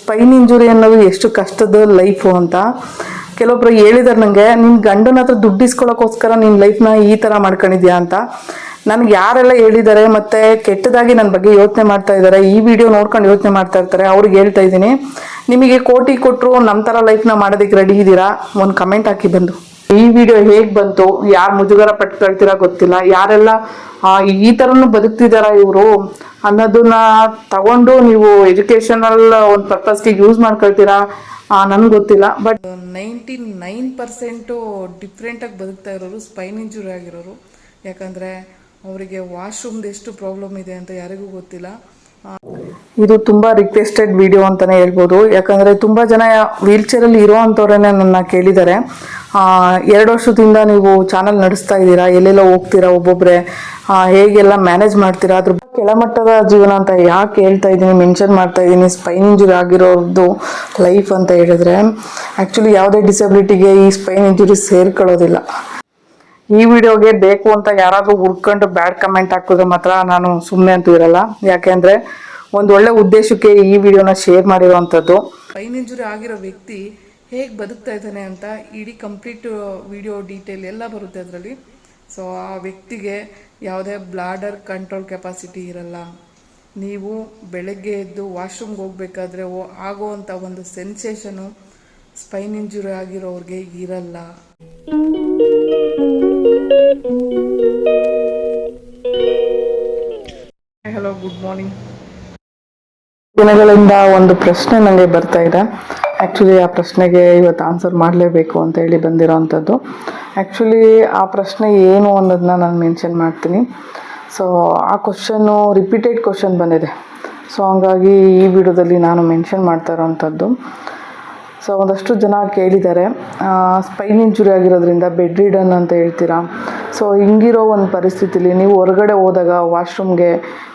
Spain injury ಅನ್ನೋದು ಎಷ್ಟು ಕಷ್ಟದ ಲೈಫು ಅಂತ ಕೆಲವೊಬ್ರು ಹೇಳಿದಾರೆ ನನಗೆ. ನಿನ್ನ ಗಂಡನ ಹತ್ರ ದುಡ್ಡು ಇಸ್ಕೊಳ್ಳೋಕ್ಕೋಸ್ಕರ ನಿನ್ನ ಲೈಫ್ನ ಈ ಥರ ಮಾಡ್ಕೊಂಡಿದ್ಯಾ ಅಂತ. ನನಗೆ ಯಾರೆಲ್ಲ ಹೇಳಿದ್ದಾರೆ ಮತ್ತು ಕೆಟ್ಟದಾಗಿ ನನ್ನ ಬಗ್ಗೆ ಯೋಚನೆ ಮಾಡ್ತಾ ಇದ್ದಾರೆ, ಈ ವಿಡಿಯೋ ನೋಡ್ಕೊಂಡು ಯೋಚನೆ ಮಾಡ್ತಾ ಇರ್ತಾರೆ, ಅವ್ರಿಗೆ ಹೇಳ್ತಾ ಇದ್ದೀನಿ, ನಿಮಗೆ ಕೋಟಿ ಕೊಟ್ಟರು ನಮ್ಮ ಥರ ಲೈಫ್ನ ಮಾಡೋದಕ್ಕೆ ರೆಡಿ ಇದ್ದೀರಾ? ಒಂದು ಕಮೆಂಟ್ ಹಾಕಿ ಬಂದು. ಈ ವಿಡಿಯೋ ಹೇಗೆ ಬಂತು, ಯಾರು ಮುಜುಗರ ಪಟ್ಕೊಳ್ತೀರಾ ಗೊತ್ತಿಲ್ಲ, ಯಾರೆಲ್ಲ ಈ ಥರನೂ ಬದುಕ್ತಿದಾರ ಇವರು ಅನ್ನೋದನ್ನ ತಗೊಂಡು ನೀವು ಎಜುಕೇಷನಲ್ ಒಂದು ಪರ್ಪಸ್ಗೆ ಯೂಸ್ ಮಾಡ್ಕೊಳ್ತೀರಾ ನನಗೆ ಗೊತ್ತಿಲ್ಲ. ಬಟ್ 99% ಡಿಫ್ರೆಂಟಾಗಿ ಬದುಕ್ತಾ ಇರೋರು ಸ್ಪೈನ್ ಇಂಜುರಿ ಆಗಿರೋರು. ಯಾಕಂದರೆ ಅವರಿಗೆ ವಾಶ್ರೂಮ್ದು ಎಷ್ಟು ಪ್ರಾಬ್ಲಮ್ ಇದೆ ಅಂತ ಯಾರಿಗೂ ಗೊತ್ತಿಲ್ಲ. ಇದು ತುಂಬ ರಿಕ್ವೆಸ್ಟೆಡ್ ವಿಡಿಯೋ ಅಂತಲೇ ಹೇಳ್ಬೋದು. ಯಾಕಂದರೆ ತುಂಬ ಜನ ವೀಲ್ ಚೇರಲ್ಲಿ ಇರೋ ಅಂಥವ್ರೇ ನನ್ನ ಕೇಳಿದ್ದಾರೆ, 2 ವರ್ಷದಿಂದ ನೀವು ಚಾನಲ್ ನಡೆಸ್ತಾ ಇದ್ದೀರಾ, ಎಲ್ಲೆಲ್ಲೋ ಹೋಗ್ತೀರಾ ಒಬ್ಬೊಬ್ಬರೇ, ಹೇಗೆಲ್ಲ ಮ್ಯಾನೇಜ್ ಮಾಡ್ತೀರಾ, ಅದ್ರ ಕೆಳಮಟ್ಟದ ಜೀವನ ಅಂತ ಯಾಕೆ ಹೇಳ್ತಾ ಇದ್ದೀನಿ, ಮೆನ್ಷನ್ ಮಾಡ್ತಾ ಇದ್ದೀನಿ ಸ್ಪೈನ್ ಇಂಜುರಿ ಆಗಿರೋದು ಲೈಫ್ ಅಂತ ಹೇಳಿದ್ರೆ, ಆ್ಯಕ್ಚುಲಿ ಯಾವುದೇ ಡಿಸಬಿಲಿಟಿಗೆ ಈ ಸ್ಪೈನ್ ಇಂಜುರಿ ಸೇರ್ಕೊಳ್ಳೋದಿಲ್ಲ. ಈ ವಿಡಿಯೋಗೆ ಬೇಕು ಅಂತ ಯಾರಾದರೂ ಹುಡ್ಕೊಂಡು ಬ್ಯಾಡ್ ಕಮೆಂಟ್ ಹಾಕಿದ್ರೆ ಮಾತ್ರ ನಾನು ಸುಮ್ಮನೆ ಅಂತೂ ಇರಲ್ಲ. ಯಾಕೆಂದರೆ ಒಂದು ಒಳ್ಳೆ ಉದ್ದೇಶಕ್ಕೆ ಈ ವಿಡಿಯೋನ ಶೇರ್ ಮಾಡಿರೋವಂಥದ್ದು. ಸ್ಪೈನ್ ಇಂಜುರಿ ಆಗಿರೋ ವ್ಯಕ್ತಿ ಹೇಗೆ ಬದುಕ್ತಾ ಇದ್ದಾನೆ ಅಂತ ಇಡೀ ಕಂಪ್ಲೀಟ್ ವಿಡಿಯೋ ಡೀಟೇಲ್ ಎಲ್ಲ ಬರುತ್ತೆ ಅದರಲ್ಲಿ. ಸೊ ಆ ವ್ಯಕ್ತಿಗೆ ಯಾವುದೇ ಬ್ಲಾಡರ್ ಕಂಟ್ರೋಲ್ ಕೆಪಾಸಿಟಿ ಇರಲ್ಲ. ನೀವು ಬೆಳಗ್ಗೆ ಎದ್ದು ವಾಶ್ರೂಮ್ಗೆ ಹೋಗ್ಬೇಕಾದ್ರೆ ಆಗೋವಂಥ ಒಂದು ಸೆನ್ಸೇಷನು ಸ್ಪೈನ್ ಇಂಜುರಿ ಆಗಿರೋರಿಗೆ ಇರಲ್ಲ. Hello, good morning. ದಿನಗಳಿಂದ ಒಂದು ಪ್ರಶ್ನೆ ನನಗೆ ಬರ್ತಾ ಇದೆ. ಆ್ಯಕ್ಚುಲಿ ಆ ಪ್ರಶ್ನೆಗೆ ಇವತ್ತು ಆನ್ಸರ್ ಮಾಡಲೇಬೇಕು ಅಂತ ಹೇಳಿ ಬಂದಿರೋವಂಥದ್ದು. ಆ್ಯಕ್ಚುಲಿ ಆ ಪ್ರಶ್ನೆ ಏನು ಅನ್ನೋದನ್ನ ನಾನು ಮೆನ್ಷನ್ ಮಾಡ್ತೀನಿ. ಸೊ ಆ ಕ್ವಶನ್ನು ರಿಪೀಟೆಡ್ ಕ್ವಶನ್ ಬಂದಿದೆ. ಸೊ ಹಂಗಾಗಿ ಈ ವಿಡಿಯೋದಲ್ಲಿ ನಾನು ಮೆನ್ಷನ್ ಮಾಡ್ತಾ ಇರೋವಂಥದ್ದು. ಸೊ ಒಂದಷ್ಟು ಜನ ಕೇಳಿದ್ದಾರೆ, ಸ್ಪೈನ್ ಇಂಜುರಿ ಆಗಿರೋದ್ರಿಂದ ಬೆಡ್ ರಿಡನ್ ಅಂತ ಹೇಳ್ತೀರಾ. ಸೊ ಹಿಂಗಿರೋ ಒಂದು ಪರಿಸ್ಥಿತಿಲಿ ನೀವು ಹೊರಗಡೆ ಹೋದಾಗ ವಾಶ್ರೂಮ್ಗೆ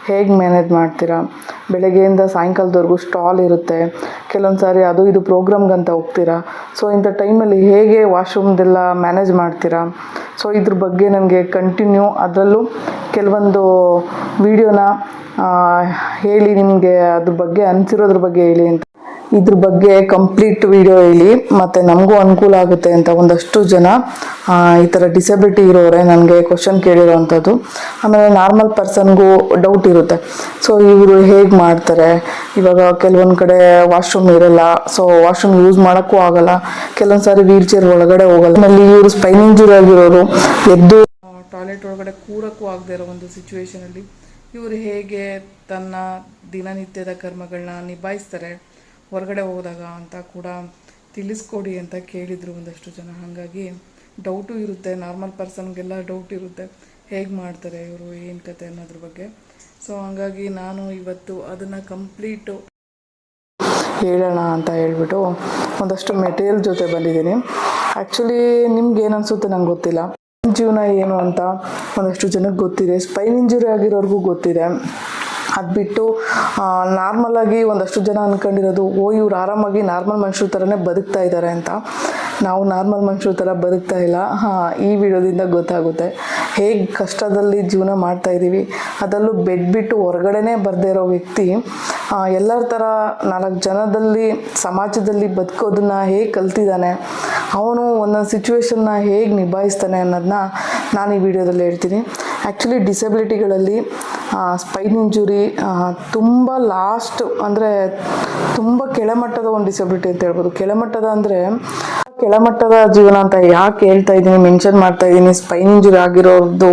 ಹೇಗೆ ಮ್ಯಾನೇಜ್ ಮಾಡ್ತೀರಾ? ಬೆಳಗ್ಗೆಯಿಂದ ಸಾಯಂಕಾಲದವರೆಗೂ ಸ್ಟಾಲ್ ಇರುತ್ತೆ, ಕೆಲವೊಂದು ಸಾರಿ ಅದು ಇದು ಪ್ರೋಗ್ರಾಮ್ಗಂತ ಹೋಗ್ತೀರಾ. ಸೊ ಇಂಥ ಟೈಮಲ್ಲಿ ಹೇಗೆ ವಾಶ್ರೂಮ್ದೆಲ್ಲ ಮ್ಯಾನೇಜ್ ಮಾಡ್ತೀರಾ? ಸೊ ಇದ್ರ ಬಗ್ಗೆ ನನಗೆ ಕಂಟಿನ್ಯೂ ಅದರಲ್ಲೂ ಕೆಲವೊಂದು ವಿಡಿಯೋನ ಹೇಳಿ, ನಿಮಗೆ ಅದ್ರ ಬಗ್ಗೆ ಅನಿಸಿರೋದ್ರ ಬಗ್ಗೆ ಹೇಳಿ ಅಂತ, ಇದ್ರ ಬಗ್ಗೆ ಕಂಪ್ಲೀಟ್ ವಿಡಿಯೋ ಹೇಳಿ ಮತ್ತು ನಮಗೂ ಅನುಕೂಲ ಆಗುತ್ತೆ ಅಂತ ಒಂದಷ್ಟು ಜನ ಈ ಥರ ಡಿಸಬಿಲಿಟಿ ಇರೋರೆ ನನಗೆ ಕ್ವಶನ್ ಕೇಳಿರೋವಂಥದ್ದು. ಆಮೇಲೆ ನಾರ್ಮಲ್ ಪರ್ಸನ್ಗೂ ಡೌಟ್ ಇರುತ್ತೆ. ಸೊ ಇವರು ಹೇಗೆ ಮಾಡ್ತಾರೆ? ಇವಾಗ ಕೆಲವೊಂದು ಕಡೆ ವಾಶ್ರೂಮ್ ಇರಲ್ಲ, ಸೊ ವಾಶ್ರೂಮ್ ಯೂಸ್ ಮಾಡೋಕ್ಕೂ ಆಗಲ್ಲ, ಕೆಲವೊಂದು ಸಾರಿ ವೀಲ್ ಚೇರ್ ಒಳಗಡೆ ಹೋಗಲ್ಲ. ಆಮೇಲೆ ಇವರು ಸ್ಪೈನ್ ಇಂಜುರಿ ಆಗಿರೋರು ಎದ್ದು ಟಾಯ್ಲೆಟ್ ಒಳಗಡೆ ಕೂರಕ್ಕೂ ಆಗದೆ ಇರೋ ಒಂದು ಸಿಚುವೇಶನಲ್ಲಿ ಇವರು ಹೇಗೆ ತನ್ನ ದಿನನಿತ್ಯದ ಕರ್ಮಗಳನ್ನ ನಿಭಾಯಿಸ್ತಾರೆ ಹೊರಗಡೆ ಹೋದಾಗ ಅಂತ ಕೂಡ ತಿಳಿಸ್ಕೊಡಿ ಅಂತ ಕೇಳಿದರು ಒಂದಷ್ಟು ಜನ. ಹಾಗಾಗಿ ಡೌಟು ಇರುತ್ತೆ, ನಾರ್ಮಲ್ ಪರ್ಸನ್ಗೆಲ್ಲ ಡೌಟ್ ಇರುತ್ತೆ, ಹೇಗೆ ಮಾಡ್ತಾರೆ ಇವರು, ಏನು ಕತೆ ಅನ್ನೋದ್ರ ಬಗ್ಗೆ. ಸೊ ಹಾಗಾಗಿ ನಾನು ಇವತ್ತು ಅದನ್ನು ಕಂಪ್ಲೀಟು ಹೇಳೋಣ ಅಂತ ಹೇಳ್ಬಿಟ್ಟು ಒಂದಷ್ಟು ಮೆಟೀರಿಯಲ್ ಜೊತೆ ಬಂದಿದ್ದೀನಿ. ಆ್ಯಕ್ಚುಲಿ ನಿಮ್ಗೆ ಏನು ಅನಿಸುತ್ತೆ ನಂಗೆ ಗೊತ್ತಿಲ್ಲ, ಜೀವನ ಏನು ಅಂತ ಒಂದಷ್ಟು ಜನಕ್ಕೆ ಗೊತ್ತಿದೆ, ಸ್ಪೈನ್ ಇಂಜುರಿ ಆಗಿರೋರ್ಗೂ ಗೊತ್ತಿದೆ. ಅದು ಬಿಟ್ಟು ನಾರ್ಮಲಾಗಿ ಒಂದಷ್ಟು ಜನ ಅಂದ್ಕೊಂಡಿರೋದು, ಇವ್ರು ಆರಾಮಾಗಿ ನಾರ್ಮಲ್ ಮನುಷ್ಯರ ಥರನೇ ಬದುಕ್ತಾ ಇದ್ದಾರೆ ಅಂತ. ನಾವು ನಾರ್ಮಲ್ ಮನುಷ್ಯರ ಥರ ಬದುಕ್ತಾ ಇಲ್ಲ. ಈ ವಿಡಿಯೋದಿಂದ ಗೊತ್ತಾಗುತ್ತೆ ಹೇಗೆ ಕಷ್ಟದಲ್ಲಿ ಜೀವನ ಮಾಡ್ತಾಯಿದ್ದೀವಿ. ಅದರಲ್ಲೂ ಬೆಡ್ ಬಿಟ್ಟು ಹೊರಗಡೆನೇ ಬರದೇ ಇರೋ ವ್ಯಕ್ತಿ ಎಲ್ಲರ ಥರ 4 ಜನದಲ್ಲಿ ಸಮಾಜದಲ್ಲಿ ಬದುಕೋದನ್ನ ಹೇಗೆ ಕಲ್ತಿದ್ದಾನೆ, ಅವನು ಒಂದೊಂದು ಸಿಚುವೇಶನ್ನ ಹೇಗೆ ನಿಭಾಯಿಸ್ತಾನೆ ಅನ್ನೋದನ್ನ ನಾನು ಈ ವಿಡಿಯೋದಲ್ಲಿ ಹೇಳ್ತೀನಿ. ಆ್ಯಕ್ಚುಲಿ ಡಿಸಬಿಲಿಟಿಗಳಲ್ಲಿ ಸ್ಪೈನ್ ಇಂಜುರಿ ತುಂಬ ಲಾಸ್ಟ್ ಅಂದರೆ ತುಂಬ ಕೆಳಮಟ್ಟದ ಒಂದು ಡಿಸಬಿಲಿಟಿ ಅಂತ ಹೇಳ್ಬೋದು. ಕೆಳಮಟ್ಟದ ಅಂದರೆ ಕೆಳಮಟ್ಟದ ಜೀವನ ಅಂತ ಯಾಕೆ ಹೇಳ್ತಾ ಇದ್ದೀನಿ, ಮೆನ್ಷನ್ ಮಾಡ್ತಾ ಇದ್ದೀನಿ ಸ್ಪೈನ್ ಇಂಜುರಿ ಆಗಿರೋದು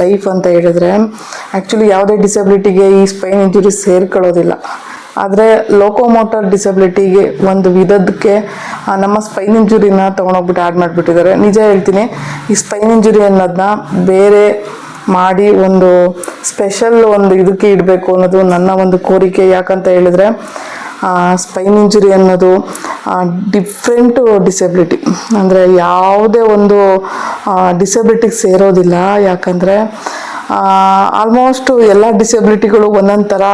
ಲೈಫ್ ಅಂತ ಹೇಳಿದ್ರೆ, ಆ್ಯಕ್ಚುಲಿ ಯಾವುದೇ ಡಿಸಬಿಲಿಟಿಗೆ ಈ ಸ್ಪೈನ್ ಇಂಜುರಿ ಸೇರ್ಕೊಳ್ಳೋದಿಲ್ಲ. ಆದರೆ ಲೋಕೋಮೋಟರ್ ಡಿಸಬಿಲಿಟಿಗೆ ಒಂದು ವಿಧಕ್ಕೆ ನಮ್ಮ ಸ್ಪೈನ್ ಇಂಜುರಿನ ತೊಗೊಂಡೋಗ್ಬಿಟ್ಟು ಆ್ಯಡ್ ಮಾಡಿಬಿಟ್ಟಿದ್ದಾರೆ. ನಿಜ ಹೇಳ್ತೀನಿ, ಈ ಸ್ಪೈನ್ ಇಂಜುರಿ ಅನ್ನೋದನ್ನ ಬೇರೆ ಮಾಡಿ ಒಂದು ಸ್ಪೆಷಲ್ ಒಂದು ಇದಕ್ಕೆ ಇಡಬೇಕು ಅನ್ನೋದು ನನ್ನ ಒಂದು ಕೋರಿಕೆ. ಯಾಕಂತ ಹೇಳಿದ್ರೆ ಸ್ಪೈನ್ ಇಂಜುರಿ ಅನ್ನೋದು ಡಿಫ್ರೆಂಟ್ ಡಿಸಬಿಲಿಟಿ, ಅಂದರೆ ಯಾವುದೇ ಒಂದು ಡಿಸಬಿಲಿಟಿಗೆ ಸೇರೋದಿಲ್ಲ. ಯಾಕಂದರೆ ಆಲ್ಮೋಸ್ಟ್ ಎಲ್ಲ ಡಿಸಬಿಲಿಟಿಗಳು ಒಂದೊಂದು ಥರ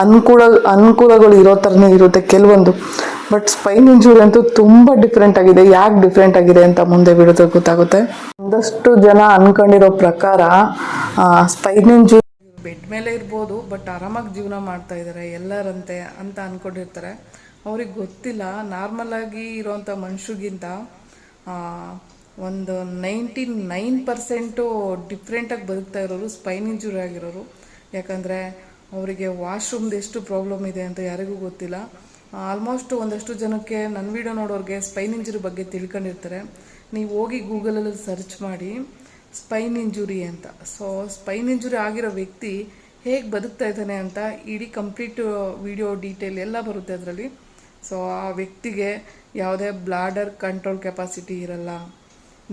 ಅನುಕೂಲಗಳು ಇರೋ ಥರನೇ ಇರುತ್ತೆ ಕೆಲವೊಂದು. ಬಟ್ ಸ್ಪೈನ್ ಇಂಜುರಿ ಅಂತೂ ತುಂಬ ಡಿಫ್ರೆಂಟ್ ಆಗಿದೆ. ಯಾಕೆ ಡಿಫ್ರೆಂಟ್ ಆಗಿದೆ ಅಂತ ಮುಂದೆ ಬಿಡೋದು ಗೊತ್ತಾಗುತ್ತೆ. ಒಂದಷ್ಟು ಜನ ಅಂದ್ಕೊಂಡಿರೋ ಪ್ರಕಾರ ಸ್ಪೈನ್ ಇಂಜುರಿ ಬೆಡ್ ಮೇಲೆ ಇರ್ಬೋದು, ಬಟ್ ಆರಾಮಾಗಿ ಜೀವನ ಮಾಡ್ತಾ ಇದ್ದಾರೆ ಎಲ್ಲರಂತೆ ಅಂತ ಅಂದ್ಕೊಂಡಿರ್ತಾರೆ. ಅವ್ರಿಗೆ ಗೊತ್ತಿಲ್ಲ, ನಾರ್ಮಲಾಗಿ ಇರೋವಂಥ ಮನುಷ್ಯರಿಗಿಂತ ಒಂದು 99% ಡಿಫ್ರೆಂಟಾಗಿ ಬದುಕ್ತಾ ಇರೋರು ಸ್ಪೈನ್ ಇಂಜುರಿ ಆಗಿರೋರು. ಯಾಕಂದರೆ ಅವರಿಗೆ ವಾಶ್ರೂಮ್ದು ಎಷ್ಟು ಪ್ರಾಬ್ಲಮ್ ಇದೆ ಅಂತ ಯಾರಿಗೂ ಗೊತ್ತಿಲ್ಲ. ಆಲ್ಮೋಸ್ಟ್ ಒಂದಷ್ಟು ಜನಕ್ಕೆ ನನ್ನ ವಿಡಿಯೋ ನೋಡೋರಿಗೆ ಸ್ಪೈನ್ ಇಂಜುರಿ ಬಗ್ಗೆ ತಿಳ್ಕೊಂಡಿರ್ತಾರೆ. ನೀವು ಹೋಗಿ ಗೂಗಲಲ್ಲಿ ಸರ್ಚ್ ಮಾಡಿ ಸ್ಪೈನ್ ಇಂಜುರಿ ಅಂತ. ಸೊ ಸ್ಪೈನ್ ಇಂಜುರಿ ಆಗಿರೋ ವ್ಯಕ್ತಿ ಹೇಗೆ ಬದುಕ್ತಾ ಇದ್ದಾನೆ ಅಂತ ಇಡೀ ಕಂಪ್ಲೀಟ್ ವಿಡಿಯೋ ಡೀಟೇಲ್ ಎಲ್ಲ ಬರುತ್ತೆ ಅದರಲ್ಲಿ. ಸೊ ಆ ವ್ಯಕ್ತಿಗೆ ಯಾವುದೇ ಬ್ಲಾಡರ್ ಕಂಟ್ರೋಲ್ ಕೆಪಾಸಿಟಿ ಇರಲ್ಲ.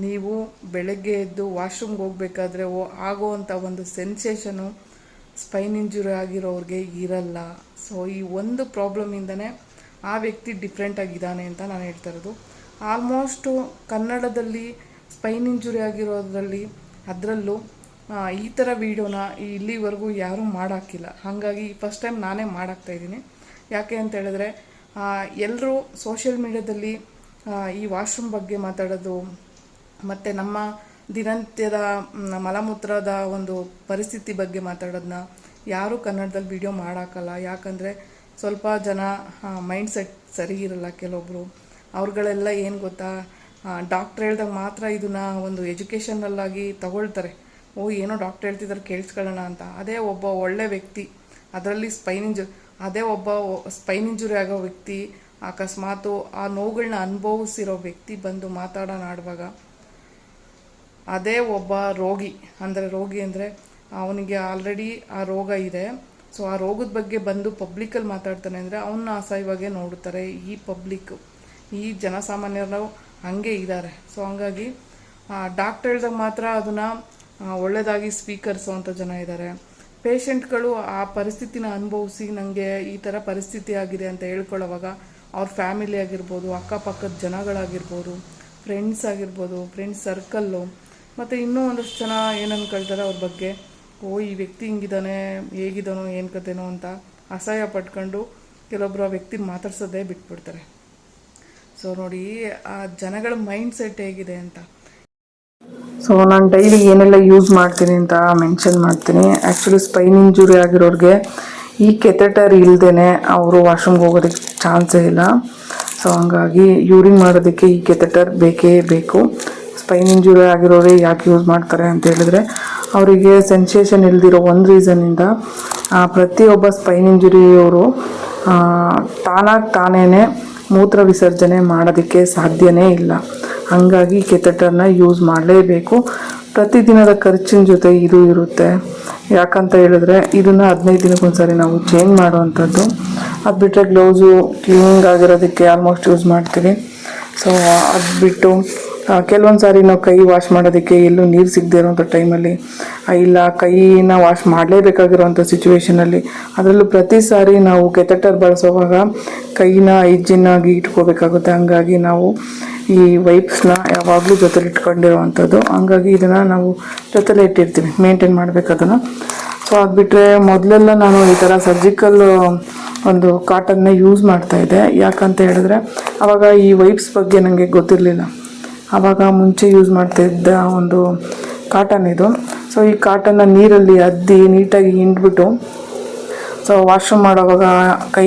ನೀವು ಬೆಳಗ್ಗೆ ಎದ್ದು ವಾಶ್ರೂಮ್ಗೆ ಹೋಗ್ಬೇಕಾದ್ರೆ ಆಗೋವಂಥ ಒಂದು ಸೆನ್ಸೇಷನು ಸ್ಪೈನ್ ಇಂಜುರಿ ಆಗಿರೋರಿಗೆ ಇರಲ್ಲ. ಸೊ ಈ ಒಂದು ಪ್ರಾಬ್ಲಮಿಂದನೇ ಆ ವ್ಯಕ್ತಿ ಡಿಫ್ರೆಂಟಾಗಿದ್ದಾನೆ ಅಂತ ನಾನು ಹೇಳ್ತಾ ಇರೋದು. ಆಲ್ಮೋಸ್ಟು ಕನ್ನಡದಲ್ಲಿ ಸ್ಪೈನ್ ಇಂಜುರಿ ಆಗಿರೋದ್ರಲ್ಲಿ ಅದರಲ್ಲೂ ಈ ಥರ ವೀಡಿಯೋನ ಇಲ್ಲಿವರೆಗೂ ಯಾರೂ ಮಾಡಾಕಿಲ್ಲ. ಹಾಗಾಗಿ ಫಸ್ಟ್ ಟೈಮ್ ನಾನೇ ಮಾಡಾಕ್ತಾಯಿದ್ದೀನಿ. ಯಾಕೆ ಅಂತ ಹೇಳಿದ್ರೆ ಎಲ್ಲರೂ ಸೋಷಿಯಲ್ ಮೀಡ್ಯಾದಲ್ಲಿ ಈ ವಾಶ್ರೂಮ್ ಬಗ್ಗೆ ಮಾತಾಡೋದು ಮತ್ತು ನಮ್ಮ ದಿನನಿತ್ಯದ ಮಲಮೂತ್ರದ ಒಂದು ಪರಿಸ್ಥಿತಿ ಬಗ್ಗೆ ಮಾತಾಡೋದನ್ನ ಯಾರೂ ಕನ್ನಡದಲ್ಲಿ ವೀಡಿಯೋ ಮಾಡೋಕ್ಕಲ್ಲ. ಯಾಕಂದರೆ ಸ್ವಲ್ಪ ಜನ ಮೈಂಡ್ ಸೆಟ್ ಸರಿ ಇರಲ್ಲ ಕೆಲವೊಬ್ಬರು. ಅವ್ರುಗಳೆಲ್ಲ ಏನು ಗೊತ್ತಾ, ಡಾಕ್ಟ್ರ್ ಹೇಳ್ದಾಗ ಮಾತ್ರ ಇದನ್ನು ಒಂದು ಎಜುಕೇಷನಲ್ಲಾಗಿ ತಗೊಳ್ತಾರೆ. ಏನೋ ಡಾಕ್ಟ್ರ್ ಹೇಳ್ತಿದ್ದಾರೆ ಕೇಳಿಸ್ಕೊಳ್ಳೋಣ ಅಂತ. ಅದೇ ಒಬ್ಬ ಒಳ್ಳೆ ವ್ಯಕ್ತಿ, ಅದರಲ್ಲಿ ಅದೇ ಒಬ್ಬ ಸ್ಪೈನ್ ಇಂಜುರಿ ಆಗೋ ವ್ಯಕ್ತಿ ಅಕಸ್ಮಾತು ಆ ನೋವುಗಳನ್ನ ಅನುಭವಿಸಿರೋ ವ್ಯಕ್ತಿ ಬಂದು ಮಾತಾಡೋಣ ಆಡುವಾಗ, ಅದೇ ಒಬ್ಬ ರೋಗಿ ಅಂದರೆ ಅವನಿಗೆ ಆಲ್ರೆಡಿ ಆ ರೋಗ ಇದೆ. ಸೊ ಆ ರೋಗದ ಬಗ್ಗೆ ಬಂದು ಪಬ್ಲಿಕಲ್ಲಿ ಮಾತಾಡ್ತಾನೆ ಅಂದರೆ ಅವನ್ನ ಅಸಹ್ಯವಾಗೇ ನೋಡುತ್ತಾರೆ ಈ ಪಬ್ಲಿಕ್, ಈ ಜನಸಾಮಾನ್ಯರು ಹಂಗೆ ಇದ್ದಾರೆ. ಸೊ ಹಂಗಾಗಿ ಡಾಕ್ಟರ್ ಹೇಳ್ದಾಗ ಮಾತ್ರ ಅದನ್ನು ಒಳ್ಳೆಯದಾಗಿ ಸ್ವೀಕರಿಸೋ ಅಂಥ ಜನ ಇದ್ದಾರೆ. ಪೇಷಂಟ್ಗಳು ಆ ಪರಿಸ್ಥಿತಿನ ಅನುಭವಿಸಿ ನನಗೆ ಈ ಥರ ಪರಿಸ್ಥಿತಿ ಆಗಿದೆ ಅಂತ ಹೇಳ್ಕೊಳ್ಳೋವಾಗ ಅವ್ರ ಫ್ಯಾಮಿಲಿ ಆಗಿರ್ಬೋದು, ಅಕ್ಕಪಕ್ಕದ ಜನಗಳಾಗಿರ್ಬೋದು, ಫ್ರೆಂಡ್ಸ್ ಆಗಿರ್ಬೋದು, ಫ್ರೆಂಡ್ಸ್ ಸರ್ಕಲ್ಲು, ಮತ್ತು ಇನ್ನೂ ಒಂದಷ್ಟು ಜನ ಏನು ಅಂದ್ಕೊಳ್ತಾರೆ ಅವ್ರ ಬಗ್ಗೆ, ಈ ವ್ಯಕ್ತಿ ಹಿಂಗಿದ್ದಾನೆ, ಹೇಗಿದ್ದಾನೋ ಏನು ಕತೆನೋ ಅಂತ ಅಸಹ್ಯ ಪಟ್ಕೊಂಡು ಕೆಲವೊಬ್ಬರು ಆ ವ್ಯಕ್ತಿನ ಮಾತಾಡ್ಸೋದೇ ಬಿಟ್ಬಿಡ್ತಾರೆ. ಸೊ ನೋಡಿ ಆ ಜನಗಳ ಮೈಂಡ್ ಸೆಟ್ ಹೇಗಿದೆ ಅಂತ. ಸೊ ನಾನು ಡೈಲಿ ಏನೆಲ್ಲ ಯೂಸ್ ಮಾಡ್ತೀನಿ ಅಂತ ಮೆನ್ಷನ್ ಮಾಡ್ತೀನಿ. ಆ್ಯಕ್ಚುಲಿ ಸ್ಪೈನ್ ಇಂಜುರಿ ಆಗಿರೋರಿಗೆ ಈ ಕೆಥೆಟರ್ ಇಲ್ಲದೇ ಅವರು ವಾಶ್ರೂಮ್ಗೆ ಹೋಗೋದಕ್ಕೆ ಚಾನ್ಸೇ ಇಲ್ಲ. ಸೊ ಹಂಗಾಗಿ ಯೂರಿನ್ ಮಾಡೋದಕ್ಕೆ ಈ ಕೆಥೆಟರ್ ಬೇಕೇ ಬೇಕು. ಸ್ಪೈನ್ ಇಂಜುರಿ ಆಗಿರೋರೇ ಯಾಕೆ ಯೂಸ್ ಮಾಡ್ತಾರೆ ಅಂತ ಹೇಳಿದ್ರೆ, ಅವರಿಗೆ ಸೆನ್ಸೇಷನ್ ಇಲ್ದಿರೋ ಒಂದು ರೀಸನ್ನಿಂದ ಪ್ರತಿಯೊಬ್ಬ ಸ್ಪೈನ್ ಇಂಜುರಿಯವರು ತಾನೇ ಮೂತ್ರ ವಿಸರ್ಜನೆ ಮಾಡೋದಕ್ಕೆ ಸಾಧ್ಯನೇ ಇಲ್ಲ. ಹಾಗಾಗಿ ಕೆಥೆಟರ್ನ ಯೂಸ್ ಮಾಡಲೇಬೇಕು. ಪ್ರತಿದಿನದ ಖರ್ಚಿನ ಜೊತೆ ಇದು ಇರುತ್ತೆ. ಯಾಕಂತ ಹೇಳಿದ್ರೆ ಇದನ್ನು 15 ದಿನಕ್ಕೊಂದ್ಸರಿ ನಾವು ಚೇಂಜ್ ಮಾಡುವಂಥದ್ದು. ಅದು ಬಿಟ್ಟರೆ ಗ್ಲೌಸು ಕ್ಲೀನಿಂಗ್ ಆಗಿರೋದಕ್ಕೆ ಆಲ್ಮೋಸ್ಟ್ ಯೂಸ್ ಮಾಡ್ತೀವಿ. ಸೊ ಅದು ಬಿಟ್ಟು ಕೆಲವೊಂದು ಸಾರಿ ನಾವು ಕೈ ವಾಶ್ ಮಾಡೋದಕ್ಕೆ ಎಲ್ಲೂ ನೀರು ಸಿಗದೆ ಇರೋಂಥ ಟೈಮಲ್ಲಿ, ಇಲ್ಲ ಕೈನ ವಾಶ್ ಮಾಡಲೇಬೇಕಾಗಿರೋಂಥ ಸಿಚುವೇಷನಲ್ಲಿ, ಅದರಲ್ಲೂ ಪ್ರತಿ ಸಾರಿ ನಾವು ಕೆಥೆಟರ್ ಬಳಸೋವಾಗ ಕೈನ ಹೈಜಿನ್ನಾಗಿ ಇಟ್ಕೋಬೇಕಾಗುತ್ತೆ. ಹಂಗಾಗಿ ನಾವು ಈ ವೈಪ್ಸ್ನ ಯಾವಾಗಲೂ ಜೊತೆಲಿ ಇಟ್ಕೊಂಡಿರೋವಂಥದ್ದು. ಹಂಗಾಗಿ ಇದನ್ನು ನಾವು ಜೊತೆಲೇ ಇಟ್ಟಿರ್ತೀವಿ, ಮೇಂಟೈನ್ ಮಾಡಬೇಕದನ್ನು. ಸೊ ಅದು ಬಿಟ್ಟರೆ ಮೊದಲೆಲ್ಲ ನಾನು ಈ ಥರ ಸರ್ಜಿಕಲ್ ಒಂದು ಕಾಟನ್ನ ಯೂಸ್ ಮಾಡ್ತಾಯಿದ್ದೆ. ಯಾಕಂತ ಹೇಳಿದ್ರೆ ಆವಾಗ ಈ ವೈಪ್ಸ್ ಬಗ್ಗೆ ನನಗೆ ಗೊತ್ತಿರಲಿಲ್ಲ. ಆವಾಗ ಮುಂಚೆ ಯೂಸ್ ಮಾಡ್ತಾಯಿದ್ದ ಒಂದು ಕಾಟನ್ ಇದು. ಸೊ ಈ ಕಾಟನ್ನ ನೀರಲ್ಲಿ ಅದ್ದಿ ನೀಟಾಗಿ ಹಿಂಡ್ಬಿಟ್ಟು, ಸೊ ವಾಶ್ರೂಮ್ ಮಾಡೋವಾಗ ಕೈ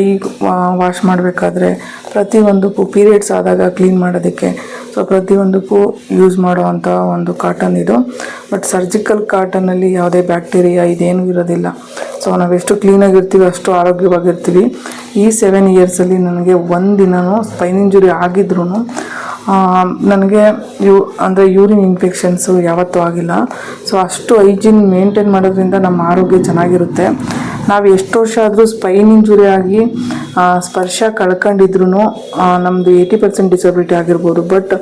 ವಾಶ್ ಮಾಡಬೇಕಾದ್ರೆ ಪ್ರತಿಯೊಂದಕ್ಕೂ ಪೀರಿಯಡ್ಸ್ ಆದಾಗ ಕ್ಲೀನ್ ಮಾಡೋದಕ್ಕೆ ಸೊ ಪ್ರತಿಯೊಂದಕ್ಕೂ ಯೂಸ್ ಮಾಡೋವಂಥ ಒಂದು ಕಾಟನ್ ಇದು. ಬಟ್ ಸರ್ಜಿಕಲ್ ಕಾಟನಲ್ಲಿ ಯಾವುದೇ ಬ್ಯಾಕ್ಟೀರಿಯಾ ಇದೇನೂ ಇರೋದಿಲ್ಲ. ಸೊ ನಾವೆಷ್ಟು ಕ್ಲೀನಾಗಿರ್ತೀವಿ ಅಷ್ಟು ಆರೋಗ್ಯವಾಗಿರ್ತೀವಿ. ಈ 7 ಇಯರ್ಸಲ್ಲಿ ನನಗೆ ಒಂದಿನವೂ ಸ್ಪೈನ್ ಇಂಜುರಿ ಆಗಿದ್ರೂ ನನಗೆ ಯೂರಿನ್ ಇನ್ಫೆಕ್ಷನ್ಸು ಯಾವತ್ತೂ ಆಗಿಲ್ಲ. ಸೊ ಅಷ್ಟು ಹೈಜಿನ್ ಮೇಂಟೈನ್ ಮಾಡೋದ್ರಿಂದ ನಮ್ಮ ಆರೋಗ್ಯ ಚೆನ್ನಾಗಿರುತ್ತೆ. ನಾವು ಎಷ್ಟು ವರ್ಷ ಆದರೂ ಸ್ಪೈನ್ ಇಂಜುರಿ ಆಗಿ ಸ್ಪರ್ಶ ಕಳ್ಕೊಂಡಿದ್ರು ನಮ್ಮದು 80% ಡಿಸಬಿಲಿಟಿ ಆಗಿರ್ಬೋದು. ಬಟ್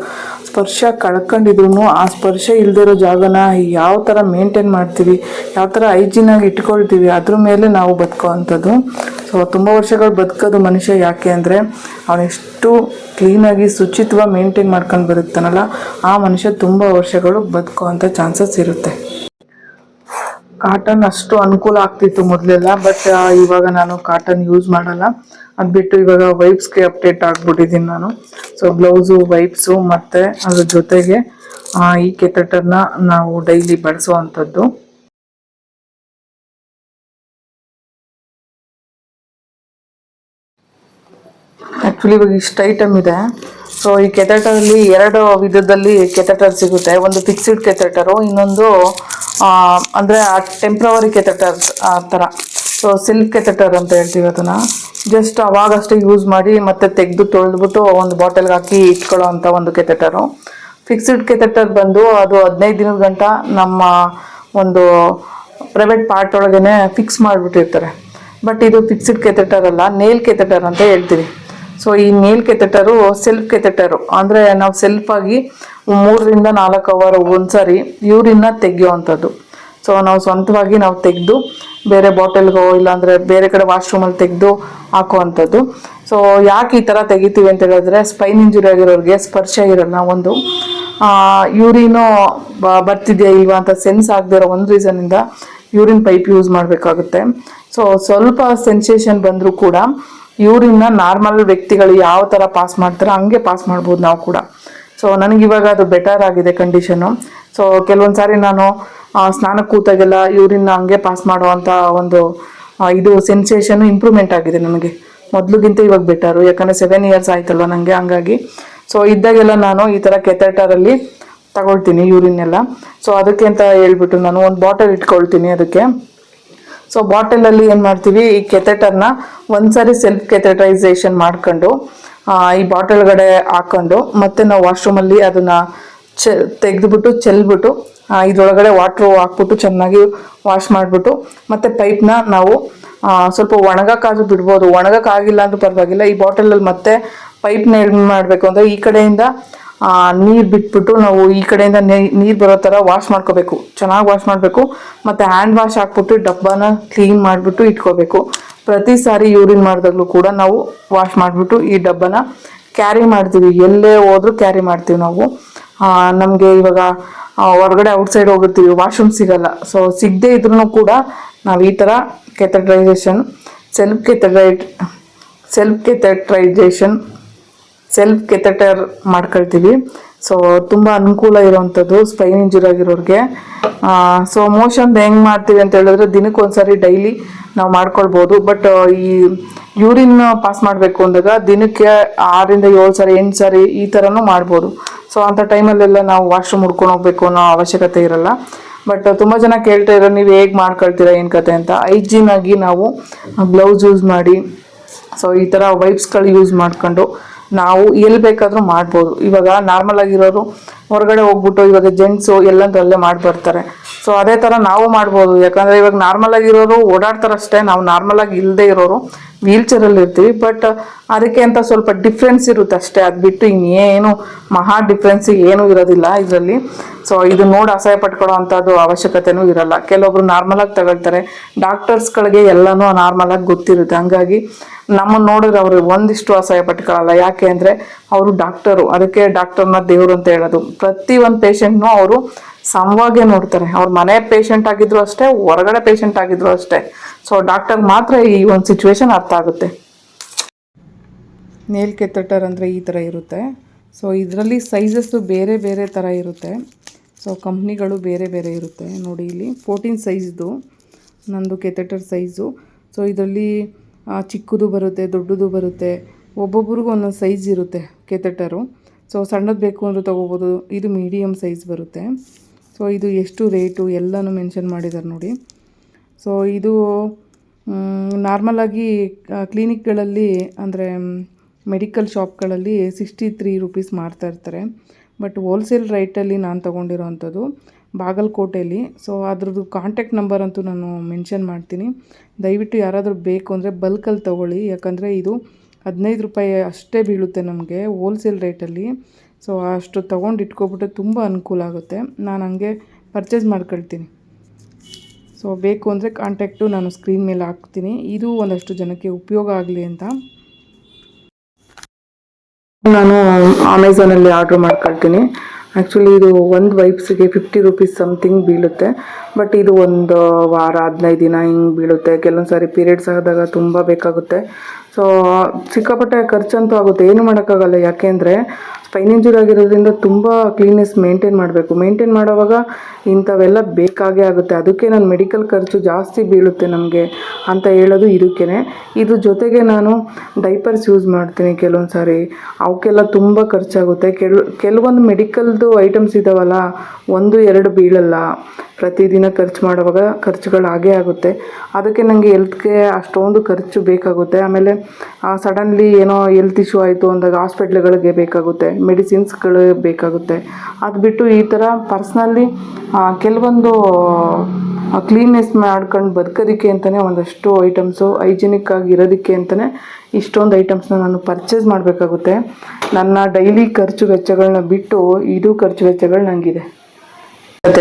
ಸ್ಪರ್ಶ ಕಳ್ಕೊಂಡಿದ್ರು ಆ ಸ್ಪರ್ಶ ಇಲ್ಲದೇ ಇರೋ ಜಾಗನ ಯಾವ ಥರ ಮೇಂಟೈನ್ ಮಾಡ್ತೀವಿ, ಯಾವ ಥರ ಹೈಜಿನಾಗಿ ಇಟ್ಕೊಳ್ತೀವಿ, ಅದ್ರ ಮೇಲೆ ನಾವು ಬದುಕೋ ಅಂಥದ್ದು. ಸೊ ತುಂಬ ವರ್ಷಗಳು ಬದುಕೋದು ಮನುಷ್ಯ ಯಾಕೆ ಅಂದರೆ ಅವನೆಷ್ಟು ಕ್ಲೀನಾಗಿ ಶುಚಿತ್ವ ಮೇಂಟೈನ್ ಮಾಡ್ಕೊಂಡು ಬರುತ್ತಾನಲ್ಲ, ಆ ಮನುಷ್ಯ ತುಂಬ ವರ್ಷಗಳು ಬದುಕೋ ಅಂಥ ಚಾನ್ಸಸ್ ಇರುತ್ತೆ. ಕಾಟನ್ ಅಷ್ಟು ಅನುಕೂಲ ಆಗ್ತಿತ್ತು ಮೊದಲೆಲ್ಲ, ಬಟ್ ಇವಾಗ ನಾನು ಕಾಟನ್ ಯೂಸ್ ಮಾಡಲ್ಲ. ಅದು ಬಿಟ್ಟು ಇವಾಗ ವೈಪ್ಸ್ಗೆ ಅಪ್ಡೇಟ್ ಆಗಿಬಿಟ್ಟಿದ್ದೀನಿ ನಾನು. ಸೊ ಗ್ಲೌಸು, ವೈಪ್ಸು ಮತ್ತು ಅದ್ರ ಜೊತೆಗೆ ಈ ಕೆಥೆಟರ್ನ ನಾವು ಡೈಲಿ ಬಳಸುವಂಥದ್ದು. ಆ್ಯಕ್ಚುಲಿ ಇವಾಗ ಇಷ್ಟು ಐಟಮ್ ಇದೆ. ಸೊ ಈ ಕೆಥೆಟರಲ್ಲಿ 2 ವಿಧದಲ್ಲಿ ಕೆಥೆಟರ್ ಸಿಗುತ್ತೆ. ಒಂದು ಫಿಕ್ಸ್ಡ್ ಕೆಥೆಟರು, ಇನ್ನೊಂದು ಅಂದರೆ ಟೆಂಪ್ರವರಿ ಕೆಥೆಟರ್ಸ್ ಆ ಥರ. ಸೊ ಸಿಲ್ಕ್ ಕೆಥೆಟರ್ ಅಂತ ಹೇಳ್ತೀವಿ ಅದನ್ನು. ಜಸ್ಟ್ ಅವಾಗಷ್ಟೇ ಯೂಸ್ ಮಾಡಿ ಮತ್ತೆ ತೆಗೆದು ತೊಳೆದ್ಬಿಟ್ಟು ಒಂದು ಬಾಟಲ್ಗೆ ಹಾಕಿ ಇಟ್ಕೊಳ್ಳೋ ಅಂಥ ಒಂದು ಕೆಥೆಟರು. ಫಿಕ್ಸ್ಡ್ ಕೆಥೆಟರ್ ಬಂದು ಅದು 15 ದಿನದ ಗಂಟ ನಮ್ಮ ಒಂದು ಪ್ರೈವೇಟ್ ಪಾರ್ಟ್ ಒಳಗೇ ಫಿಕ್ಸ್ ಮಾಡಿಬಿಟ್ಟಿರ್ತಾರೆ. ಬಟ್ ಇದು ಫಿಕ್ಸ್ಡ್ ಕೆಥೆಟರ್ ಅಲ್ಲ, ನೇಲ್ ಕೆಥೆಟರ್ ಅಂತ ಹೇಳ್ತೀವಿ. ಸೊ ಈ ನೇಲ್ ಕೆಥೆಟರು ಸೆಲ್ಫ್ ಕೆಥೆಟರು, ಅಂದರೆ ನಾವು ಸೆಲ್ಫಾಗಿ 3 ರಿಂದ 4 ಅವರ್ ಒಂದ್ಸರಿ ಯೂರಿನ್ನ ತೆಗೆಯುವಂಥದ್ದು. ಸೊ ನಾವು ಸ್ವಂತವಾಗಿ ನಾವು ತೆಗೆದು ಬೇರೆ ಬಾಟಲ್ಗೋ ಇಲ್ಲಾಂದರೆ ಬೇರೆ ಕಡೆ ವಾಶ್ರೂಮಲ್ಲಿ ತೆಗೆದು ಹಾಕುವಂಥದ್ದು. ಸೊ ಯಾಕೆ ಈ ಥರ ತೆಗಿತೀವಿ ಅಂತ ಹೇಳಿದ್ರೆ, ಸ್ಪೈನ್ ಇಂಜುರಿ ಆಗಿರೋರಿಗೆ ಸ್ಪರ್ಶ ಇರಲ್ಲ, ಒಂದು ಯೂರಿನು ಬರ್ತಿದೆಯಾ ಇಲ್ವಾ ಅಂತ ಸೆನ್ಸ್ ಆಗದೆ ಇರೋ ಒಂದು ರೀಸನ್ನಿಂದ ಯೂರಿನ್ ಪೈಪ್ ಯೂಸ್ ಮಾಡಬೇಕಾಗುತ್ತೆ. ಸೊ ಸ್ವಲ್ಪ ಸೆನ್ಸೇಷನ್ ಬಂದರೂ ಕೂಡ ಯೂರಿನ್ನ ನಾರ್ಮಲ್ ವ್ಯಕ್ತಿಗಳು ಯಾವ ಥರ ಪಾಸ್ ಮಾಡ್ತಾರೆ ಹಂಗೆ ಪಾಸ್ ಮಾಡ್ಬೋದು ನಾವು ಕೂಡ. ಸೊ ನನಗಿವಾಗ ಅದು ಬೆಟರ್ ಆಗಿದೆ ಕಂಡೀಷನು. ಸೊ ಕೆಲವೊಂದು ಸಾರಿ ನಾನು ಸ್ನಾನಕ್ಕೆ ಕೂತಾಗೆಲ್ಲ ಯೂರಿನ್ನ ಹಂಗೆ ಪಾಸ್ ಮಾಡುವಂಥ ಒಂದು ಇದು ಸೆನ್ಸೇಷನು ಇಂಪ್ರೂವ್ಮೆಂಟ್ ಆಗಿದೆ ನನಗೆ ಮೊದಲಿಗಿಂತ ಇವಾಗ ಬೆಟರು. ಯಾಕಂದರೆ 7 ಇಯರ್ಸ್ ಆಯ್ತಲ್ವ ನನಗೆ, ಹಂಗಾಗಿ ಸೊ ಇದ್ದಾಗೆಲ್ಲ ನಾನು ಈ ಥರ ಕೆಥೆಟರಲ್ಲಿ ತಗೊಳ್ತೀನಿ ಯೂರಿನ್ ಎಲ್ಲ. ಸೊ ಅದಕ್ಕೆ ಅಂತ ಹೇಳ್ಬಿಟ್ಟು ನಾನು ಒಂದು ಬಾಟಲ್ ಇಟ್ಕೊಳ್ತೀನಿ ಅದಕ್ಕೆ. ಸೊ ಬಾಟಲಲ್ಲಿ ಏನು ಮಾಡ್ತೀವಿ, ಈ ಕೆಥೆಟರ್ನ ಒಂದ್ಸರಿ ಸೆಲ್ಫ್ ಕೆಥೆಟರೈಸೇಷನ್ ಮಾಡ್ಕೊಂಡು ಈ ಬಾಟಲ್ಗಡೆ ಹಾಕ್ಕೊಂಡು ಮತ್ತೆ ನಾವು ವಾಶ್ರೂಮಲ್ಲಿ ಅದನ್ನು ತೆಗೆದುಬಿಟ್ಟು ಚೆಲ್ಬಿಟ್ಟು ಇದ್ರೊಳಗಡೆ ವಾಟ್ರು ಹಾಕ್ಬಿಟ್ಟು ಚೆನ್ನಾಗಿ ವಾಶ್ ಮಾಡಿಬಿಟ್ಟು ಮತ್ತೆ ಪೈಪ್ನ ನಾವು ಸ್ವಲ್ಪ ಒಣಗಕ್ಕಾದ್ರೂ ಬಿಡ್ಬೋದು. ಒಣಗಕ್ಕಾಗಿಲ್ಲ ಅಂದ್ರೂ ಪರವಾಗಿಲ್ಲ. ಈ ಬಾಟಲಲ್ಲಿ ಮತ್ತೆ ಪೈಪ್ನ ಏನು ಮಾಡಬೇಕು ಅಂದರೆ ಈ ಕಡೆಯಿಂದ ನೀರು ಬಿಟ್ಬಿಟ್ಟು ನಾವು ಈ ಕಡೆಯಿಂದ ನೀರು ಬರೋ ಥರ ವಾಶ್ ಮಾಡ್ಕೋಬೇಕು, ಚೆನ್ನಾಗಿ ವಾಶ್ ಮಾಡಬೇಕು. ಮತ್ತು ಹ್ಯಾಂಡ್ ವಾಶ್ ಹಾಕ್ಬಿಟ್ಟು ಡಬ್ಬನ ಕ್ಲೀನ್ ಮಾಡಿಬಿಟ್ಟು ಇಟ್ಕೋಬೇಕು. ಪ್ರತಿ ಸಾರಿ ಯೂರಿನ್ ಮಾಡಿದಾಗಲೂ ಕೂಡ ನಾವು ವಾಶ್ ಮಾಡಿಬಿಟ್ಟು ಈ ಡಬ್ಬನ ಕ್ಯಾರಿ ಮಾಡ್ತೀವಿ, ಎಲ್ಲೇ ಹೋದ್ರೂ ಕ್ಯಾರಿ ಮಾಡ್ತೀವಿ ನಾವು. ನಮಗೆ ಇವಾಗ ಹೊರಗಡೆ ಔಟ್ಸೈಡ್ ಹೋಗಿರ್ತೀವಿ, ವಾಶ್ರೂಮ್ ಸಿಗಲ್ಲ. ಸೊ ಸಿಗದೆ ಇದ್ರೂ ಕೂಡ ನಾವು ಈ ಥರ ಕೆಥೆಟರೈಸೇಷನ್ ಸೆಲ್ಫ್ ಕೆಥೆಟರ್ ಮಾಡ್ಕೊಳ್ತೀವಿ. ಸೊ ತುಂಬ ಅನುಕೂಲ ಇರೋವಂಥದ್ದು ಸ್ಪೈನ್ ಇಂಜುರಿ ಆಗಿರೋರಿಗೆ. ಸೊ ಮೋಷನ್ ಹೆಂಗೆ ಮಾಡ್ತೀವಿ ಅಂತ ಹೇಳಿದ್ರೆ ದಿನಕ್ಕೊಂದ್ಸರಿ ಡೈಲಿ ನಾವು ಮಾಡ್ಕೊಳ್ಬೋದು. ಬಟ್ ಈ ಯೂರಿನ್ ಪಾಸ್ ಮಾಡಬೇಕು ಅಂದಾಗ ದಿನಕ್ಕೆ 6 ರಿಂದ 7 ಸಾರಿ 8 ಸಾರಿ ಈ ಥರನೂ ಮಾಡ್ಬೋದು. ಸೊ ಅಂಥ ಟೈಮಲ್ಲೆಲ್ಲ ನಾವು ವಾಶ್ರೂಮ್ ಹುಡ್ಕೊಂಡು ಹೋಗ್ಬೇಕು ಅನ್ನೋ ಅವಶ್ಯಕತೆ ಇರಲ್ಲ. ಬಟ್ ತುಂಬ ಜನ ಕೇಳ್ತಾ ಇರೋ ನೀವು ಹೇಗೆ ಮಾಡ್ಕೊಳ್ತೀರಾ ಏನು ಕತೆ ಅಂತ. ಹೈಜೀನ್ ಆಗಿ ನಾವು ಗ್ಲೌಸ್ ಯೂಸ್ ಮಾಡಿ, ಸೊ ಈ ಥರ ವೈಪ್ಸ್ಗಳು ಯೂಸ್ ಮಾಡ್ಕೊಂಡು ನಾವು ಎಲ್ಲಿ ಬೇಕಾದರೂ ಮಾಡ್ಬೋದು. ಇವಾಗ ನಾರ್ಮಲ್ ಆಗಿರೋರು ಹೊರಗಡೆ ಹೋಗ್ಬಿಟ್ಟು ಇವಾಗ ಜೆಂಟ್ಸು ಎಲ್ಲಂದ್ರಲ್ಲೇ ಮಾಡಿ ಬರ್ತಾರೆ. ಸೊ ಅದೇ ಥರ ನಾವು ಮಾಡ್ಬೋದು. ಯಾಕಂದರೆ ಇವಾಗ ನಾರ್ಮಲ್ ಆಗಿರೋರು ಓಡಾಡ್ತಾರಷ್ಟೇ, ನಾವು ನಾರ್ಮಲ್ ಆಗಿ ಇಲ್ಲದೆ ಇರೋರು ವೀಲ್ ಚೇರಲ್ಲಿ ಇರ್ತೀವಿ. ಬಟ್ ಅದಕ್ಕೆ ಅಂತ ಸ್ವಲ್ಪ ಡಿಫ್ರೆನ್ಸ್ ಇರುತ್ತೆ ಅಷ್ಟೇ, ಅದು ಬಿಟ್ಟು ಇನ್ನೇನು ಮಹಾ ಡಿಫ್ರೆನ್ಸ್ ಏನೂ ಇರೋದಿಲ್ಲ ಇದರಲ್ಲಿ. ಸೊ ಇದು ನೋಡಿ ಅಸಹ್ಯ ಪಟ್ಕೊಳ್ಳೋ ಅಂಥದ್ದು ಅವಶ್ಯಕತೆನೂ ಇರಲ್ಲ. ಕೆಲವೊಬ್ರು ನಾರ್ಮಲಾಗಿ ತಗೊಳ್ತಾರೆ, ಡಾಕ್ಟರ್ಸ್ಗಳಿಗೆ ಎಲ್ಲನೂ ನಾರ್ಮಲಾಗಿ ಗೊತ್ತಿರುತ್ತೆ. ಹಂಗಾಗಿ ನಮ್ಮನ್ನು ನೋಡಿದ್ರೆ ಅವರು ಒಂದಿಷ್ಟು ಅಸಹ್ಯ ಪಟ್ಕೊಳ್ಳಲ್ಲ. ಯಾಕೆ ಅಂದರೆ ಅವರು ಡಾಕ್ಟರು, ಅದಕ್ಕೆ ಡಾಕ್ಟರ್ನ ದೇವರು ಅಂತ ಹೇಳೋದು. ಪ್ರತಿ ಒಂದು ಪೇಷಂಟ್ನೂ ಅವರು ಸಮವಾಗೇ ನೋಡ್ತಾರೆ. ಅವ್ರ ಮನೆ ಪೇಷಂಟ್ ಆಗಿದ್ರು ಅಷ್ಟೇ, ಹೊರಗಡೆ ಪೇಷಂಟ್ ಆಗಿದ್ರು ಅಷ್ಟೇ. ಸೊ ಡಾಕ್ಟರ್ ಮಾತ್ರ ಈ ಒಂದು ಸಿಚುವೇಶನ್ ಅರ್ಥ ಆಗುತ್ತೆ. ನೇಲ್ ಕೆಥೆಟರ್ ಅಂದರೆ ಈ ಥರ ಇರುತ್ತೆ. ಸೊ ಇದರಲ್ಲಿ ಸೈಜಸ್ಸು ಬೇರೆ ಬೇರೆ ಥರ ಇರುತ್ತೆ. ಸೊ ಕಂಪ್ನಿಗಳು ಬೇರೆ ಬೇರೆ ಇರುತ್ತೆ. ನೋಡಿ ಇಲ್ಲಿ 14 ಸೈಜ್ದು ನಂದು ಕೆಥೆಟರ್ ಸೈಜು. ಸೊ ಇದರಲ್ಲಿ ಚಿಕ್ಕದು ಬರುತ್ತೆ, ದೊಡ್ಡದು ಬರುತ್ತೆ. ಒಬ್ಬೊಬ್ರಿಗೂ ಒಂದೊಂದು ಸೈಜ್ ಇರುತ್ತೆ ಕೆಥೆಟರು. ಸೊ ಸಣ್ಣದು ಬೇಕು ಅಂದರೂ ತೊಗೋಬೋದು. ಇದು ಮೀಡಿಯಮ್ ಸೈಜ್ ಬರುತ್ತೆ. ಸೊ ಇದು ಎಷ್ಟು ರೇಟು ಎಲ್ಲನೂ ಮೆನ್ಷನ್ ಮಾಡಿದ್ದಾರೆ ನೋಡಿ. ಸೊ ಇದು ನಾರ್ಮಲಾಗಿ ಕ್ಲಿನಿಕ್ಗಳಲ್ಲಿ ಅಂದರೆ ಮೆಡಿಕಲ್ ಶಾಪ್ಗಳಲ್ಲಿ 63 ರೂಪೀಸ್ ಮಾರ್ತಾಯಿರ್ತಾರೆ. ಬಟ್ ಹೋಲ್ಸೇಲ್ ರೈಟಲ್ಲಿ ನಾನು ತೊಗೊಂಡಿರೋ ಅಂಥದ್ದು ಬಾಗಲಕೋಟೆಯಲ್ಲಿ. ಸೊ ಅದ್ರದ್ದು ಕಾಂಟ್ಯಾಕ್ಟ್ ನಂಬರ್ ಅಂತೂ ನಾನು ಮೆನ್ಷನ್ ಮಾಡ್ತೀನಿ. ದಯವಿಟ್ಟು ಯಾರಾದರೂ ಬೇಕು ಅಂದರೆ ಬಲ್ಕಲ್ಲಿ ತೊಗೊಳ್ಳಿ. ಯಾಕಂದರೆ ಇದು 15 ರೂಪಾಯಿ ಅಷ್ಟೇ ಬೀಳುತ್ತೆ ನಮಗೆ ಹೋಲ್ಸೇಲ್ ರೇಟಲ್ಲಿ. ಸೊ ಅಷ್ಟು ತೊಗೊಂಡು ಇಟ್ಕೊಬಿಟ್ಟು ತುಂಬ ಅನುಕೂಲ ಆಗುತ್ತೆ. ನಾನು ಹಂಗೆ ಪರ್ಚೇಸ್ ಮಾಡ್ಕೊಳ್ತೀನಿ. ಸೊ ಬೇಕು ಅಂದರೆ ಕಾಂಟ್ಯಾಕ್ಟು ನಾನು ಸ್ಕ್ರೀನ್ ಮೇಲೆ ಹಾಕ್ತೀನಿ. ಇದು ಒಂದಷ್ಟು ಜನಕ್ಕೆ ಉಪಯೋಗ ಆಗಲಿ ಅಂತ ನಾನು ಅಮೆಝಾನಲ್ಲಿ ಆರ್ಡ್ರ್ ಮಾಡ್ಕೊಳ್ತೀನಿ. ಆ್ಯಕ್ಚುಲಿ ಇದು ಒಂದು ವೈಪ್ಸಿಗೆ 50 ರೂಪೀಸ್ ಸಮಥಿಂಗ್ ಬೀಳುತ್ತೆ. ಬಟ್ ಇದು ಒಂದು ವಾರ 15 ದಿನ ಹಿಂಗೆ ಬೀಳುತ್ತೆ. ಕೆಲವೊಂದು ಸಾರಿ ಪೀರಿಯಡ್ಸ್ ಆದಾಗ ತುಂಬ ಬೇಕಾಗುತ್ತೆ. ಸೊ ಸಿಕ್ಕಾಪಟ್ಟೆ ಖರ್ಚಂತೂ ಆಗುತ್ತೆ, ಏನು ಮಾಡೋಕ್ಕಾಗಲ್ಲ. ಯಾಕೆಂದರೆ ಸ್ಪೈನ್ ಇಂಜುರಿ ಆಗಿರೋದ್ರಿಂದ ತುಂಬ ಕ್ಲೀನ್ನೆಸ್ ಮೇಂಟೈನ್ ಮಾಡೋವಾಗ ಇಂಥವೆಲ್ಲ ಬೇಕಾಗೇ ಆಗುತ್ತೆ. ಅದಕ್ಕೆ ನಾನು ಮೆಡಿಕಲ್ ಖರ್ಚು ಜಾಸ್ತಿ ಬೀಳುತ್ತೆ ನಮಗೆ ಅಂತ ಹೇಳೋದು ಇದಕ್ಕೇ. ಇದು ಜೊತೆಗೆ ನಾನು ಡೈಪರ್ಸ್ ಯೂಸ್ ಮಾಡ್ತೀನಿ ಕೆಲವೊಂದು ಸಾರಿ, ಅವಕ್ಕೆಲ್ಲ ತುಂಬ ಖರ್ಚಾಗುತ್ತೆ. ಕೆಲವೊಂದು ಮೆಡಿಕಲ್ದು ಐಟಮ್ಸ್ ಇದ್ದಾವಲ್ಲ, 1-2 ಬೀಳಲ್ಲ. ಪ್ರತಿದಿನ ಖರ್ಚು ಮಾಡುವಾಗ ಖರ್ಚುಗಳು ಆಗೇ ಆಗುತ್ತೆ. ಅದಕ್ಕೆ ನನಗೆ ಹೆಲ್ತ್ಗೆ ಅಷ್ಟೊಂದು ಖರ್ಚು ಬೇಕಾಗುತ್ತೆ. ಆಮೇಲೆ ಸಡನ್ಲಿ ಏನೋ ಹೆಲ್ತ್ ಇಶ್ಯೂ ಆಯಿತು ಅಂದಾಗ ಹಾಸ್ಪಿಟ್ಲ್ಗಳಿಗೆ ಬೇಕಾಗುತ್ತೆ, ಮೆಡಿಸಿನ್ಸ್ಗಳು ಬೇಕಾಗುತ್ತೆ. ಅದು ಬಿಟ್ಟು ಈ ಥರ ಪರ್ಸ್ನಲಿ ಕೆಲವೊಂದು ಕ್ಲೀನ್ನೆಸ್ ಮಾಡ್ಕೊಂಡು ಬದುಕೋದಕ್ಕೆ ಅಂತಲೇ ಒಂದಷ್ಟು ಐಟಮ್ಸು, ಹೈಜಿನಿಕ್ ಆಗಿ ಇರೋದಕ್ಕೆ ಅಂತಲೇ ಇಷ್ಟೊಂದು ಐಟಮ್ಸ್ನ ನಾನು ಪರ್ಚೇಸ್ ಮಾಡಬೇಕಾಗುತ್ತೆ. ನನ್ನ ಡೈಲಿ ಖರ್ಚು ವೆಚ್ಚಗಳನ್ನ ಬಿಟ್ಟು ಇದು ಖರ್ಚು ವೆಚ್ಚಗಳು ನನಗಿದೆ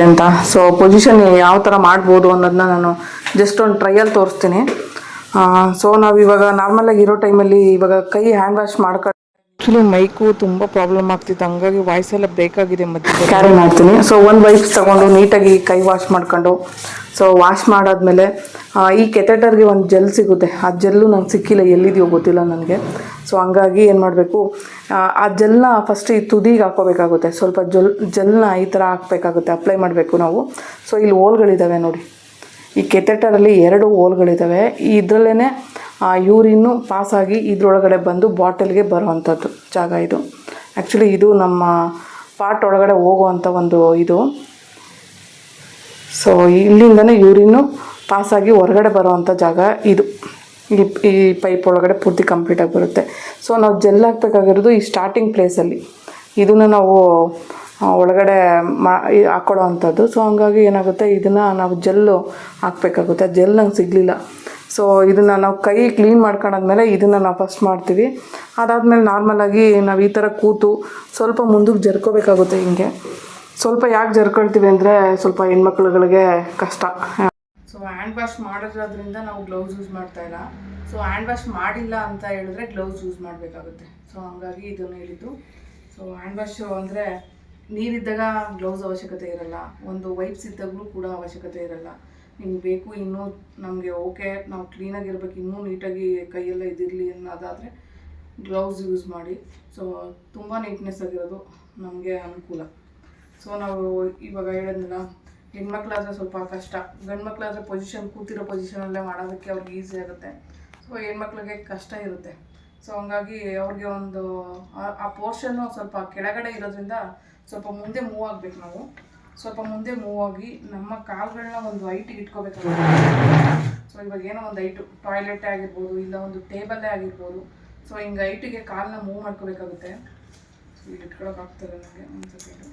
ಅಂತ. ಸೊ ಪೊಸಿಷನ್ ಯಾವ ಥರ ಮಾಡ್ಬೋದು ಅನ್ನೋದನ್ನ ನಾನು ಜಸ್ಟ್ ಒಂದು ಟ್ರಯಲ್ ತೋರಿಸ್ತೀನಿ. ಸೊ ನಾವು ಇವಾಗ ನಾರ್ಮಲಾಗಿ ಇರೋ ಟೈಮಲ್ಲಿ ಇವಾಗ ಕೈ ಹ್ಯಾಂಡ್ ವಾಶ್ ಮಾಡ್ಕೊಂಡು, ಆ್ಯಕ್ಚುಲಿ ಮೈಕು ತುಂಬ ಪ್ರಾಬ್ಲಮ್ ಆಗ್ತಿತ್ತು, ಹಂಗಾಗಿ ವಾಯ್ಸ್ ಎಲ್ಲ ಬ್ರೇಕ್ ಆಗಿದೆ, ಮತ್ತೆ ಕ್ಯಾರಿ ಮಾಡ್ತೀನಿ. ಸೊ ಒಂದು ವೈಪ್ಸ್ ತೊಗೊಂಡು ನೀಟಾಗಿ ಕೈ ವಾಶ್ ಮಾಡ್ಕೊಂಡು, ಸೊ ವಾಶ್ ಮಾಡಾದ್ಮೇಲೆ ಈ ಕೆಥೆಟರ್ಗೆ ಒಂದು ಜೆಲ್ ಸಿಗುತ್ತೆ. ಆ ಜೆಲ್ಲು ನಂಗೆ ಸಿಕ್ಕಿಲ್ಲ, ಎಲ್ಲಿದೆಯೋ ಗೊತ್ತಿಲ್ಲ ನನಗೆ. ಸೊ ಹಂಗಾಗಿ ಏನು ಮಾಡಬೇಕು, ಆ ಜೆಲ್ನ ಫಸ್ಟ್ ಈ ತುದಿಗೆ ಹಾಕ್ಕೋಬೇಕಾಗುತ್ತೆ. ಸ್ವಲ್ಪ ಜೆಲ್ನ ಈ ಥರ ಹಾಕಬೇಕಾಗುತ್ತೆ, ಅಪ್ಲೈ ಮಾಡಬೇಕು ನಾವು. ಸೊ ಇಲ್ಲಿ ಹೋಲ್ಗಳಿದ್ದಾವೆ ನೋಡಿ, ಈ ಕೆಥೆಟರಲ್ಲಿ 2 ಹೋಲ್ಗಳಿದ್ದಾವೆ. ಇದರಲ್ಲೇ ಯೂರಿನ್ನು ಪಾಸಾಗಿ ಇದ್ರೊಳಗಡೆ ಬಂದು ಬಾಟಲ್ಗೆ ಬರೋವಂಥದ್ದು ಜಾಗ ಇದು. ಆ್ಯಕ್ಚುಲಿ ಇದು ನಮ್ಮ ಪಾರ್ಟ್ ಒಳಗಡೆ ಹೋಗುವಂಥ ಒಂದು ಇದು. ಸೊ ಇಲ್ಲಿಂದನೇ ಯೂರಿನ್ನು ಪಾಸಾಗಿ ಹೊರಗಡೆ ಬರೋವಂಥ ಜಾಗ ಇದು. ಈ ಪೈಪ್ ಒಳಗಡೆ ಪೂರ್ತಿ ಕಂಪ್ಲೀಟಾಗಿ ಬರುತ್ತೆ. ಸೊ ನಾವು ಜೆಲ್ ಹಾಕಬೇಕಾಗಿರೋದು ಈ ಸ್ಟಾರ್ಟಿಂಗ್ ಪ್ಲೇಸಲ್ಲಿ, ಇದನ್ನು ನಾವು ಒಳಗಡೆ ಹಾಕ್ಕೊಳ್ಳೋ ಅಂಥದ್ದು. ಸೊ ಹಂಗಾಗಿ ಏನಾಗುತ್ತೆ, ಇದನ್ನು ನಾವು ಜೆಲ್ಲು ಹಾಕಬೇಕಾಗುತ್ತೆ. ಆ ಜೆಲ್ ನಂಗೆ ಸಿಗಲಿಲ್ಲ. ಸೊ ಇದನ್ನು ನಾವು ಕೈ ಕ್ಲೀನ್ ಮಾಡ್ಕೊಂಡಾದ್ಮೇಲೆ ಇದನ್ನು ನಾವು ಫಸ್ಟ್ ಮಾಡ್ತೀವಿ. ಅದಾದಮೇಲೆ ನಾರ್ಮಲಾಗಿ ನಾವು ಈ ಥರ ಕೂತು ಸ್ವಲ್ಪ ಮುಂದಕ್ಕೆ ಜರ್ಕೋಬೇಕಾಗುತ್ತೆ. ಹಿಂಗೆ ಸ್ವಲ್ಪ ಯಾಕೆ ಜರ್ಕೊಳ್ತೀವಿ ಅಂದರೆ, ಸ್ವಲ್ಪ ಹೆಣ್ಮಕ್ಳುಗಳಿಗೆ ಕಷ್ಟ. ಸೊ ಹ್ಯಾಂಡ್ ವಾಶ್ ಮಾಡೋದ್ರಿಂದ ನಾವು ಗ್ಲೌಸ್ ಯೂಸ್ ಮಾಡ್ತಾಯಿಲ್ಲ. ಸೊ ಹ್ಯಾಂಡ್ ವಾಶ್ ಮಾಡಿಲ್ಲ ಅಂತ ಹೇಳಿದ್ರೆ ಗ್ಲೌಸ್ ಯೂಸ್ ಮಾಡಬೇಕಾಗುತ್ತೆ. ಸೊ ಹಂಗಾಗಿ ಇದನ್ನು ಹೇಳಿದ್ದು. ಸೊ ಹ್ಯಾಂಡ್ ವಾಶ್ ಅಂದರೆ ನೀರಿದ್ದಾಗ ಗ್ಲೌಸ್ ಅವಶ್ಯಕತೆ ಇರಲ್ಲ, ಒಂದು ವೈಪ್ಸ್ ಇದ್ದಾಗಲೂ ಕೂಡ ಅವಶ್ಯಕತೆ ಇರಲ್ಲ. ನಿಮ್ಗೆ ಬೇಕು ಇನ್ನೂ ನಮಗೆ ಓಕೆ ನಾವು ಕ್ಲೀನಾಗಿರ್ಬೇಕು, ಇನ್ನೂ ನೀಟಾಗಿ ಕೈಯೆಲ್ಲ ಇದಿರಲಿ ಅನ್ನೋದಾದರೆ ಗ್ಲೌಸ್ ಯೂಸ್ ಮಾಡಿ. ಸೊ ತುಂಬ ನೀಟ್ನೆಸ್ ಆಗಿರೋದು ನಮಗೆ ಅನುಕೂಲ. ಸೊ ನಾವು ಇವಾಗ ಹೇಳಿದ್ನಲ್ಲ, ಹೆಣ್ಮಕ್ಳಾದರೆ ಸ್ವಲ್ಪ ಕಷ್ಟ, ಗಂಡು ಮಕ್ಕಳಾದರೆ ಕೂತಿರೋ ಪೊಸಿಷನಲ್ಲೇ ಮಾಡೋದಕ್ಕೆ ಅವ್ರಿಗೆ ಈಸಿ ಆಗುತ್ತೆ. ಸೊ ಹೆಣ್ಮಕ್ಳಿಗೆ ಕಷ್ಟ ಇರುತ್ತೆ. ಸೊ ಹಂಗಾಗಿ ಅವ್ರಿಗೆ ಒಂದು ಆ ಪೋರ್ಷನ್ನು ಸ್ವಲ್ಪ ಕೆಳಗಡೆ ಇರೋದ್ರಿಂದ ಸ್ವಲ್ಪ ಮುಂದೆ ಮೂವ್ ಆಗಬೇಕು. ನಾವು ಸ್ವಲ್ಪ ಮುಂದೆ ಮೂವ್ ಆಗಿ ನಮ್ಮ ಕಾಲುಗಳನ್ನ ಒಂದು ಹೈಟಿಗೆ ಇಟ್ಕೋಬೇಕಾಗುತ್ತೆ. ಸೊ ಇವಾಗ ಏನೋ ಒಂದು ಹೈಟು, ಟಾಯ್ಲೆಟೇ ಆಗಿರ್ಬೋದು, ಇಲ್ಲ ಒಂದು ಟೇಬಲ್ಲೇ ಆಗಿರ್ಬೋದು. ಸೊ ಹಿಂಗೆ ಹೈಟಿಗೆ ಕಾಲನ್ನ ಮೂವ್ ಮಾಡ್ಕೋಬೇಕಾಗುತ್ತೆ. ಸೊ ಇಲ್ಲಿ ಇಟ್ಕೊಳಕ್ಕಾಗ್ತದೆ ನನಗೆ ಒಂದು ಸೆಕೆಂಡು.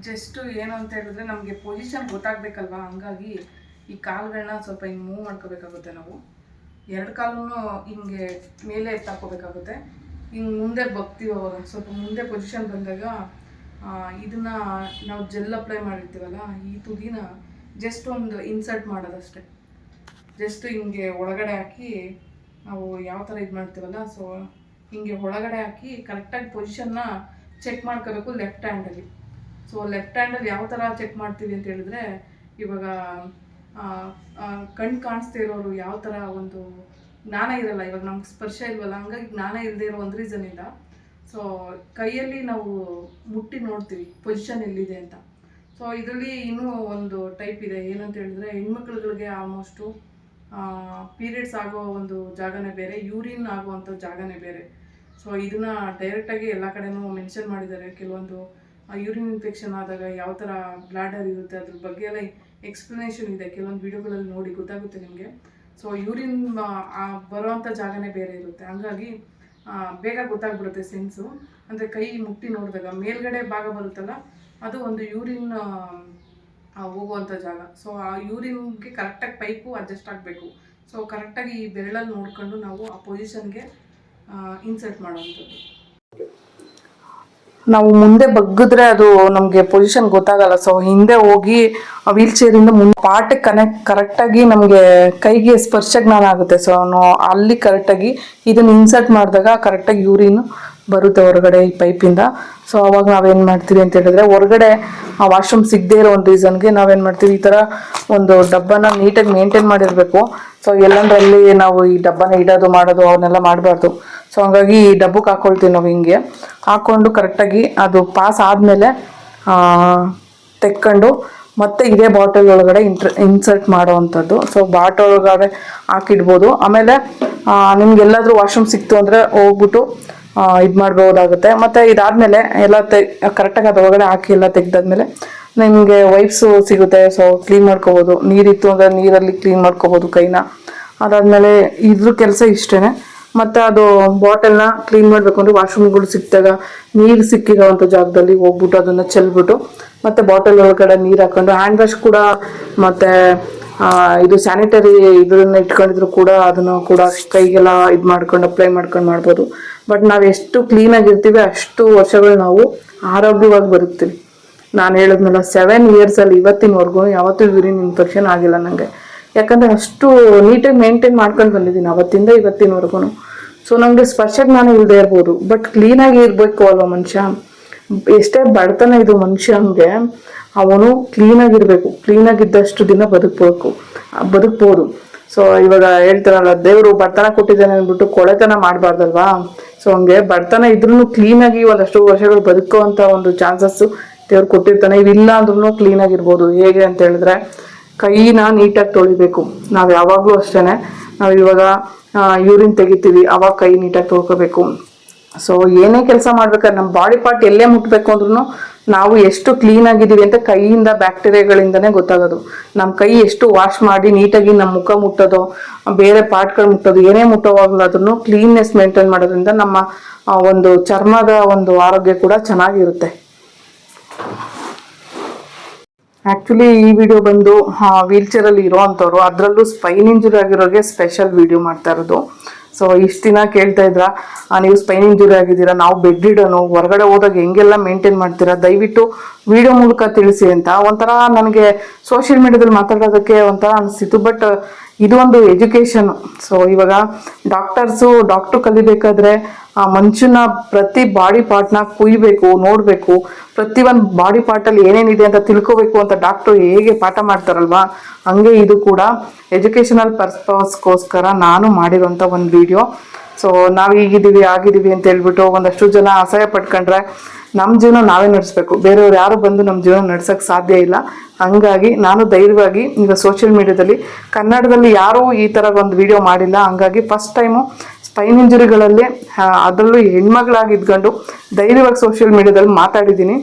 ಜಸ್ಟು ಏನು ಅಂತ ಹೇಳಿದ್ರೆ ನಮಗೆ ಪೊಸಿಷನ್ ಗೊತ್ತಾಗಬೇಕಲ್ವಾ, ಹಂಗಾಗಿ ಈ ಕಾಲುಗಳನ್ನ ಸ್ವಲ್ಪ ಹಿಂಗೆ ಮೂವ್ ಮಾಡ್ಕೋಬೇಕಾಗುತ್ತೆ. ನಾವು 2 ಕಾಲೂ ಹಿಂಗೆ ಮೇಲೆ ಎತ್ತಾಕೋಬೇಕಾಗುತ್ತೆ. ಹಿಂಗೆ ಮುಂದೆ ಬಗ್ತೀವಿ. ಅವಾಗ ಸ್ವಲ್ಪ ಮುಂದೆ ಪೊಸಿಷನ್ ಬಂದಾಗ ಇದನ್ನು ನಾವು ಜೆಲ್ ಅಪ್ಲೈ ಮಾಡಿರ್ತೀವಲ್ಲ, ಈ ತುದಿನ ಜಸ್ಟ್ ಒಂದು ಇನ್ಸರ್ಟ್ ಮಾಡೋದಷ್ಟೇ. ಜಸ್ಟ್ ಹಿಂಗೆ ಒಳಗಡೆ ಹಾಕಿ ನಾವು ಯಾವ ಥರ ಇದು ಮಾಡ್ತೀವಲ್ಲ, ಸೊ ಹಿಂಗೆ ಒಳಗಡೆ ಹಾಕಿ ಕರೆಕ್ಟಾಗಿ ಪೊಸಿಷನ್ನ ಚೆಕ್ ಮಾಡ್ಕೋಬೇಕು ಲೆಫ್ಟ್ ಹ್ಯಾಂಡಲ್ಲಿ. ಸೊ ಲೆಫ್ಟ್ ಹ್ಯಾಂಡಲ್ಲಿ ಯಾವ ಥರ ಚೆಕ್ ಮಾಡ್ತೀವಿ ಅಂತ ಹೇಳಿದ್ರೆ, ಇವಾಗ ಕಣ್ಣು ಕಾಣಿಸ್ತಾ ಇರೋರು ಯಾವ ಥರ ಒಂದು ಜ್ಞಾನ ಇರಲ್ಲ, ಇವಾಗ ನಮ್ಗೆ ಸ್ಪರ್ಶ ಇಲ್ವಲ್ಲ, ಹಂಗಾಗಿ ಜ್ಞಾನ ಇಲ್ಲದೆ ಇರೋ ಒಂದು ರೀಸನಿಂದ ಸೊ ಕೈಯಲ್ಲಿ ನಾವು ಮುಟ್ಟಿ ನೋಡ್ತೀವಿ ಪೊಸಿಷನ್ ಎಲ್ಲಿದೆ ಅಂತ. ಸೊ ಇದರಲ್ಲಿ ಇನ್ನೂ ಒಂದು ಟೈಪ್ ಇದೆ, ಏನಂತ ಹೇಳಿದ್ರೆ ಹೆಣ್ಮಕ್ಳುಗಳಿಗೆ ಆಲ್ಮೋಸ್ಟು ಪೀರಿಯಡ್ಸ್ ಆಗೋ ಒಂದು ಜಾಗನೇ ಬೇರೆ, ಯೂರಿನ್ ಆಗುವಂಥ ಜಾಗನೇ ಬೇರೆ. ಸೊ ಇದನ್ನು ಡೈರೆಕ್ಟಾಗಿ ಎಲ್ಲ ಕಡೆನೂ ಮೆನ್ಷನ್ ಮಾಡಿದ್ದಾರೆ. ಕೆಲವೊಂದು ಯೂರಿನ್ ಇನ್ಫೆಕ್ಷನ್ ಆದಾಗ ಯಾವ ಥರ ಬ್ಲಾಡರ್ ಇರುತ್ತೆ ಅದ್ರ ಬಗ್ಗೆ ಎಲ್ಲ ಎಕ್ಸ್ಪ್ಲನೇಷನ್ ಇದೆ. ಕೆಲವೊಂದು ವೀಡಿಯೋಗಳಲ್ಲಿ ನೋಡಿ ಗೊತ್ತಾಗುತ್ತೆ ನಿಮಗೆ. ಸೊ ಯೂರಿನ್ ಬರೋವಂಥ ಜಾಗನೇ ಬೇರೆ ಇರುತ್ತೆ, ಹಂಗಾಗಿ ಬೇಗ ಗೊತ್ತಾಗ್ಬಿಡುತ್ತೆ ಸೆನ್ಸು. ಅಂದರೆ ಕೈ ಮುಟ್ಟಿ ನೋಡಿದಾಗ ಮೇಲ್ಗಡೆ ಭಾಗ ಬರುತ್ತಲ್ಲ, ಅದು ಒಂದು ಯೂರಿನ್ ಹೋಗುವಂಥ ಜಾಗ. ಸೊ ಆ ಯೂರಿನ್ಗೆ ಕರೆಕ್ಟಾಗಿ ಪೈಪು ಅಡ್ಜಸ್ಟ್ ಆಗಬೇಕು. ಸೊ ಕರೆಕ್ಟಾಗಿ ಈ ಬೆರಳಲ್ಲಿ ನೋಡ್ಕೊಂಡು ನಾವು ಆ ಪೊಸಿಷನ್ಗೆ ಇನ್ಸರ್ಟ್ ಮಾಡೋವಂಥದ್ದು. ನಾವು ಮುಂದೆ ಬಗ್ಗಿದ್ರೆ ಅದು ನಮಗೆ ಪೊಸಿಷನ್ ಗೊತ್ತಾಗಲ್ಲ. ಸೊ ಹಿಂದೆ ಹೋಗಿ ವೀಲ್ ಚೇರಿಂದ ಮುಂದೆ ಪಾರ್ಟಿಗೆ ಕರೆಕ್ಟಾಗಿ ನಮಗೆ ಕೈಗೆ ಸ್ಪರ್ಶ ಜ್ಞಾನ ಆಗುತ್ತೆ. ಸೊ ನಾವು ಅಲ್ಲಿ ಕರೆಕ್ಟಾಗಿ ಇದನ್ನು ಇನ್ಸರ್ಟ್ ಮಾಡಿದಾಗ ಕರೆಕ್ಟಾಗಿ ಯೂರಿನ್ ಬರುತ್ತೆ ಹೊರಗಡೆ ಈ ಪೈಪಿಂದ. ಸೊ ಅವಾಗ ನಾವೇನು ಮಾಡ್ತೀವಿ ಅಂತ ಹೇಳಿದ್ರೆ, ಹೊರಗಡೆ ಆ ವಾಶ್ರೂಮ್ ಸಿಗದೇ ಇರೋ ಒಂದು ರೀಸನ್ಗೆ ನಾವೇನು ಮಾಡ್ತೀವಿ, ಈ ಥರ ಒಂದು ಡಬ್ಬನ ನೀಟಾಗಿ ಮೇಂಟೈನ್ ಮಾಡಿರಬೇಕು. ಸೊ ಎಲ್ಲಂದ್ರಲ್ಲಿ ನಾವು ಈ ಡಬ್ಬನ ಇಡೋದು ಮಾಡೋದು ಅವನ್ನೆಲ್ಲ ಮಾಡಬಾರ್ದು. ಸೊ ಹಂಗಾಗಿ ಈ ಡಬ್ಬಕ್ಕೆ ಹಾಕ್ಕೊಳ್ತೀವಿ ನಾವು. ಹಿಂಗೆ ಹಾಕ್ಕೊಂಡು ಕರೆಕ್ಟಾಗಿ ಅದು ಪಾಸ್ ಆದಮೇಲೆ ತೆಕ್ಕೊಂಡು ಮತ್ತೆ ಇದೇ ಬಾಟಲ್ ಒಳಗಡೆ ಇನ್ಸರ್ಟ್ ಮಾಡೋ ಅಂಥದ್ದು. ಸೊ ಬಾಟಲ್ ಒಳಗಡೆ ಹಾಕಿಡ್ಬೋದು. ಆಮೇಲೆ ನಿಮ್ಗೆಲ್ಲಾದರೂ ವಾಶ್ರೂಮ್ ಸಿಕ್ತು ಅಂದರೆ ಹೋಗ್ಬಿಟ್ಟು ಇದು ಮಾಡ್ಬೋದಾಗುತ್ತೆ. ಮತ್ತು ಇದಾದಮೇಲೆ ಎಲ್ಲ ಕರೆಕ್ಟಾಗಿ ಅದು ಒಳಗಡೆ ಹಾಕಿ ಎಲ್ಲ ತೆಗ್ದಾದ್ಮೇಲೆ ನಿಮಗೆ ವೈಪ್ಸು ಸಿಗುತ್ತೆ. ಸೊ ಕ್ಲೀನ್ ಮಾಡ್ಕೋಬೋದು. ನೀರಿತ್ತು ಅಂದರೆ ನೀರಲ್ಲಿ ಕ್ಲೀನ್ ಮಾಡ್ಕೋಬೋದು ಕೈನ. ಅದಾದಮೇಲೆ ಇದ್ರ ಕೆಲಸ ಇಷ್ಟೇ. ಮತ್ತು ಅದು ಬಾಟಲ್ನ ಕ್ಲೀನ್ ಮಾಡಬೇಕು ಅಂದರೆ ವಾಶ್ರೂಮ್ಗಳು ಸಿಕ್ಕಿದಾಗ ನೀರು ಸಿಕ್ಕಿರೋವಂಥ ಜಾಗದಲ್ಲಿ ಹೋಗ್ಬಿಟ್ಟು ಅದನ್ನು ಚೆಲ್ಬಿಟ್ಟು ಮತ್ತು ಬಾಟಲ್ ಒಳಗಡೆ ನೀರು ಹಾಕೊಂಡು, ಹ್ಯಾಂಡ್ ವಾಶ್ ಕೂಡ ಮತ್ತು ಇದು ಸ್ಯಾನಿಟರಿ ಇದನ್ನ ಇಟ್ಕೊಂಡಿದ್ರು ಕೂಡ ಅದನ್ನು ಕೂಡ ಕೈಗೆಲ್ಲ ಇದು ಮಾಡ್ಕೊಂಡು ಅಪ್ಲೈ ಮಾಡ್ಕೊಂಡು ಮಾಡ್ಬೋದು. ಬಟ್ ನಾವು ಎಷ್ಟು ಕ್ಲೀನಾಗಿರ್ತೀವಿ ಅಷ್ಟು ವರ್ಷಗಳು ನಾವು ಆರೋಗ್ಯವಾಗಿ ಬದುಕ್ತೀವಿ. ನಾನು ಹೇಳಿದ್ನಲ್ಲ 7 ಇಯರ್ಸಲ್ಲಿ ಇವತ್ತಿನವರೆಗೂ ಯಾವತ್ತೂ ಯೂರಿನ್ ಇನ್ಫೆಕ್ಷನ್ ಆಗಿಲ್ಲ ನನಗೆ. ಯಾಕಂದರೆ ಅಷ್ಟು ನೀಟಾಗಿ ಮೇಂಟೈನ್ ಮಾಡ್ಕೊಂಡು ಬಂದಿದ್ದೀನಿ ಅವತ್ತಿಂದ ಇವತ್ತಿನವರೆಗೂ. ಸೊ ನಮಗೆ ಸ್ಪರ್ಶಜ್ಞಾನ ಇಲ್ಲದೆ ಇರ್ಬೋದು, ಬಟ್ ಕ್ಲೀನಾಗಿ ಇರಬೇಕು ಅಲ್ವ ಮನುಷ್ಯ. ಎಷ್ಟೇ ಬಡತನ ಇದು ಮನುಷ್ಯನಿಗೆ, ಅವನು ಕ್ಲೀನಾಗಿರ್ಬೇಕು. ಕ್ಲೀನಾಗಿದ್ದಷ್ಟು ದಿನ ಬದುಕ್ಬೋದು. ಸೊ ಇವಾಗ ಹೇಳ್ತಾರಲ್ಲ, ದೇವರು ಬಡತನ ಕೊಟ್ಟಿದ್ದಾನೆ ಅಂದ್ಬಿಟ್ಟು ಕೊಳೆತನ ಮಾಡಬಾರ್ದಲ್ವಾ. ಸೊ ಹಂಗೆ ಬಡತನ ಇದ್ರೂ ಕ್ಲೀನಾಗಿ ಒಂದಷ್ಟು ವರ್ಷಗಳು ಬದುಕುವಂಥ ಒಂದು ಚಾನ್ಸಸ್ಸು ದೇವ್ರು ಕೊಟ್ಟಿರ್ತಾನೆ. ಇವಿಲ್ಲ ಅಂದ್ರೂ ಕ್ಲೀನಾಗಿರ್ಬೋದು. ಹೇಗೆ ಅಂತ ಹೇಳಿದ್ರೆ, ಕೈನ ನೀಟಾಗಿ ತೊಳಿಬೇಕು. ನಾವು ಯಾವಾಗಲೂ ಅಷ್ಟೇ, ನಾವು ಇವಾಗ ಯೂರಿನ್ ತೆಗಿತೀವಿ ಅವಾಗ ಕೈ ನೀಟಾಗಿ ತೊಳ್ಕೊಬೇಕು. ಸೊ ಏನೇ ಕೆಲಸ ಮಾಡ್ಬೇಕಾದ್ರೆ ನಮ್ಮ ಬಾಡಿ ಪಾರ್ಟ್ ಎಲ್ಲೇ ಮುಟ್ಟಬೇಕು ಅಂದ್ರೂ ನಾವು ಎಷ್ಟು ಕ್ಲೀನ್ ಆಗಿದ್ದೀವಿ ಅಂತ ಕೈಯಿಂದ ಬ್ಯಾಕ್ಟೀರಿಯಾಗಳಿಂದನೇ ಗೊತ್ತಾಗೋದು. ನಮ್ಮ ಕೈ ಎಷ್ಟು ವಾಶ್ ಮಾಡಿ ನೀಟಾಗಿ ನಮ್ಮ ಮುಖ ಮುಟ್ಟೋದು, ಬೇರೆ ಪಾರ್ಟ್ಗಳು ಮುಟ್ಟೋದು, ಏನೇ ಮುಟ್ಟೋವಾಗಲಾದ್ರೂ ಕ್ಲೀನ್ನೆಸ್ ಮೇಂಟೈನ್ ಮಾಡೋದ್ರಿಂದ ನಮ್ಮ ಒಂದು ಚರ್ಮದ ಒಂದು ಆರೋಗ್ಯ ಕೂಡ ಚೆನ್ನಾಗಿರುತ್ತೆ. ಆ್ಯಕ್ಚುಲಿ ಈ ವಿಡಿಯೋ ಬಂದು ವೀಲ್ಚೇರಲ್ಲಿ ಇರೋ ಅಂಥವ್ರು, ಅದರಲ್ಲೂ ಸ್ಪೈನ್ ಇಂಜುರಿ ಆಗಿರೋರಿಗೆ ಸ್ಪೆಷಲ್ ವಿಡಿಯೋ ಮಾಡ್ತಾ ಇರೋದು. ಸೊ ಇಷ್ಟು ದಿನ ಕೇಳ್ತಾ ಇದ್ರ, ನೀವು ಸ್ಪೈನ್ ಇಂಜುರಿ ಆಗಿದ್ದೀರಾ, ನಾವು ಬೆಡ್ ಇಡೋನು ಹೊರಗಡೆ ಹೋದಾಗ ಹೆಂಗೆಲ್ಲ ಮೇಂಟೈನ್ ಮಾಡ್ತೀರಾ, ದಯವಿಟ್ಟು ವಿಡಿಯೋ ಮೂಲಕ ತಿಳಿಸಿ ಅಂತ ಒಂಥರ ನನಗೆ ಸೋಷಿಯಲ್ ಮೀಡಿಯಾದಲ್ಲಿ ಮಾತಾಡೋದಕ್ಕೆ ಒಂಥರ ಅನಿಸ್ತಿತ್ತು. ಬಟ್ ಇದು ಒಂದು ಎಜುಕೇಷನ್. ಸೊ ಇವಾಗ ಡಾಕ್ಟ್ರು ಕಲಿಬೇಕಾದ್ರೆ ಆ ಮನುಷ್ಯನ ಪ್ರತಿ ಬಾಡಿ ಪಾರ್ಟ್ನ ಕುಯ್ಬೇಕು, ನೋಡಬೇಕು, ಪ್ರತಿ ಒಂದು ಬಾಡಿ ಪಾರ್ಟಲ್ಲಿ ಏನೇನಿದೆ ಅಂತ ತಿಳ್ಕೋಬೇಕು ಅಂತ ಡಾಕ್ಟ್ರು ಹೇಗೆ ಪಾಠ ಮಾಡ್ತಾರಲ್ವಾ, ಹಂಗೆ ಇದು ಕೂಡ ಎಜುಕೇಷನಲ್ ಪರ್ಪಸ್ಗೋಸ್ಕರ ನಾನು ಮಾಡಿರೋಂಥ ಒಂದು ವಿಡಿಯೋ. ಸೊ ನಾವು ಹೀಗಿದ್ದೀವಿ ಆಗಿದ್ದೀವಿ ಅಂತ ಹೇಳ್ಬಿಟ್ಟು ಒಂದಷ್ಟು ಜನ ಅಸಹ್ಯ ಪಟ್ಕೊಂಡ್ರೆ ನಮ್ಮ ಜೀವನ ನಾವೇ ನಡೆಸ್ಬೇಕು. ಬೇರೆಯವ್ರು ಯಾರು ಬಂದು ನಮ್ಮ ಜೀವನ ನಡ್ಸೋಕ್ಕೆ ಸಾಧ್ಯ ಇಲ್ಲ. ಹಂಗಾಗಿ ನಾನು ಧೈರ್ಯವಾಗಿ ಈಗ ಸೋಷಿಯಲ್ ಮೀಡಿಯಾದಲ್ಲಿ ಕನ್ನಡದಲ್ಲಿ ಯಾರೂ ಈ ಥರ ಒಂದು ವಿಡಿಯೋ ಮಾಡಿಲ್ಲ. ಹಂಗಾಗಿ ಫಸ್ಟ್ ಟೈಮು ಸ್ಪೈನ್ ಇಂಜುರಿಗಳಲ್ಲಿ ಅದರಲ್ಲೂ ಹೆಣ್ಮಗಳಾಗಿ ಇದ್ಕೊಂಡು ಧೈರ್ಯವಾಗಿ ಸೋಷಿಯಲ್ ಮೀಡಿಯಾದಲ್ಲಿ ಮಾತಾಡಿದ್ದೀನಿ.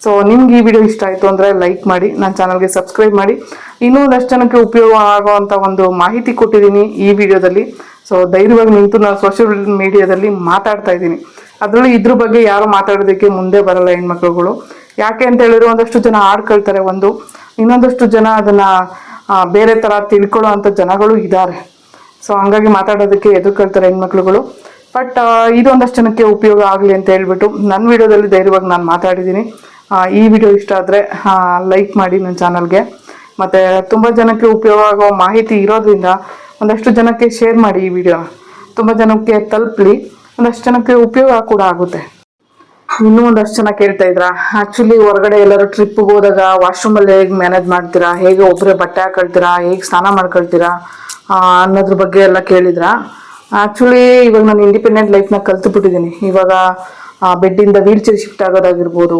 ಸೊ ನಿಮ್ಗೆ ಈ ವಿಡಿಯೋ ಇಷ್ಟ ಆಯಿತು ಅಂದರೆ ಲೈಕ್ ಮಾಡಿ, ನನ್ನ ಚಾನಲ್ಗೆ ಸಬ್ಸ್ಕ್ರೈಬ್ ಮಾಡಿ. ಇನ್ನೂ ಒಂದಷ್ಟು ಜನಕ್ಕೆ ಉಪಯೋಗ ಆಗುವಂಥ ಒಂದು ಮಾಹಿತಿ ಕೊಟ್ಟಿದ್ದೀನಿ ಈ ವಿಡಿಯೋದಲ್ಲಿ. ಸೊ ಧೈರ್ಯವಾಗಿ ನಿಂತು ನಾನು ಸೋಷಿಯಲ್ ಮೀಡಿಯಾದಲ್ಲಿ ಮಾತಾಡ್ತಾ ಇದ್ದೀನಿ. ಅದರಲ್ಲೂ ಇದ್ರ ಬಗ್ಗೆ ಯಾರು ಮಾತಾಡೋದಕ್ಕೆ ಮುಂದೆ ಬರಲ್ಲ ಹೆಣ್ಮಕ್ಳುಗಳು. ಯಾಕೆ ಅಂತ ಹೇಳಿದ್ರೆ ಒಂದಷ್ಟು ಜನ ಆಡ್ಕೊಳ್ತಾರೆ, ಇನ್ನೊಂದಷ್ಟು ಜನ ಅದನ್ನು ಬೇರೆ ಥರ ತಿಳ್ಕೊಳ್ಳೋ ಅಂಥ ಜನಗಳು ಇದ್ದಾರೆ. ಸೊ ಹಂಗಾಗಿ ಮಾತಾಡೋದಕ್ಕೆ ಎದುರ್ಕೊಳ್ತಾರೆ ಹೆಣ್ಮಕ್ಳುಗಳು. ಬಟ್ ಇದೊಂದಷ್ಟು ಜನಕ್ಕೆ ಉಪಯೋಗ ಆಗಲಿ ಅಂತ ಹೇಳ್ಬಿಟ್ಟು ನನ್ನ ವಿಡಿಯೋದಲ್ಲಿ ಧೈರ್ಯವಾಗಿ ನಾನು ಮಾತಾಡಿದ್ದೀನಿ. ಈ ವಿಡಿಯೋ ಇಷ್ಟ ಆದರೆ ಲೈಕ್ ಮಾಡಿ ನನ್ನ ಚಾನಲ್ಗೆ. ಮತ್ತು ತುಂಬ ಜನಕ್ಕೆ ಉಪಯೋಗ ಆಗೋ ಮಾಹಿತಿ ಇರೋದ್ರಿಂದ ಒಂದಷ್ಟು ಜನಕ್ಕೆ ಶೇರ್ ಮಾಡಿ. ಈ ವಿಡಿಯೋ ತುಂಬ ಜನಕ್ಕೆ ತಲುಪಲಿ, ಒಂದಷ್ಟು ಜನಕ್ಕೆ ಉಪಯೋಗ ಕೂಡ ಆಗುತ್ತೆ. ಇನ್ನೂ ಒಂದಷ್ಟು ಜನ ಕೇಳ್ತಾ ಇದ್ರ, ಆ್ಯಕ್ಚುಲಿ ಹೊರಗಡೆ ಎಲ್ಲರೂ ಟ್ರಿಪ್ಗೆ ಹೋದಾಗ ವಾಶ್ರೂಮಲ್ಲಿ ಹೇಗೆ ಮ್ಯಾನೇಜ್ ಮಾಡ್ತೀರಾ, ಹೇಗೆ ಒಬ್ಬರೇ ಬಟ್ಟೆ ಹಾಕೊಳ್ತೀರಾ, ಹೇಗೆ ಸ್ನಾನ ಮಾಡ್ಕೊಳ್ತೀರಾ ಅನ್ನೋದ್ರ ಬಗ್ಗೆ ಎಲ್ಲ ಕೇಳಿದ್ರ. ಆ್ಯಕ್ಚುಲಿ ಇವಾಗ ನಾನು ಇಂಡಿಪೆಂಡೆಂಟ್ ಲೈಫ್ನ ಕಲ್ತುಬಿಟ್ಟಿದ್ದೀನಿ. ಇವಾಗ ಬೆಡ್ಡಿಂದ ವೀಲ್ಚೇರ್ ಶಿಫ್ಟ್ ಆಗೋದಾಗಿರ್ಬೋದು,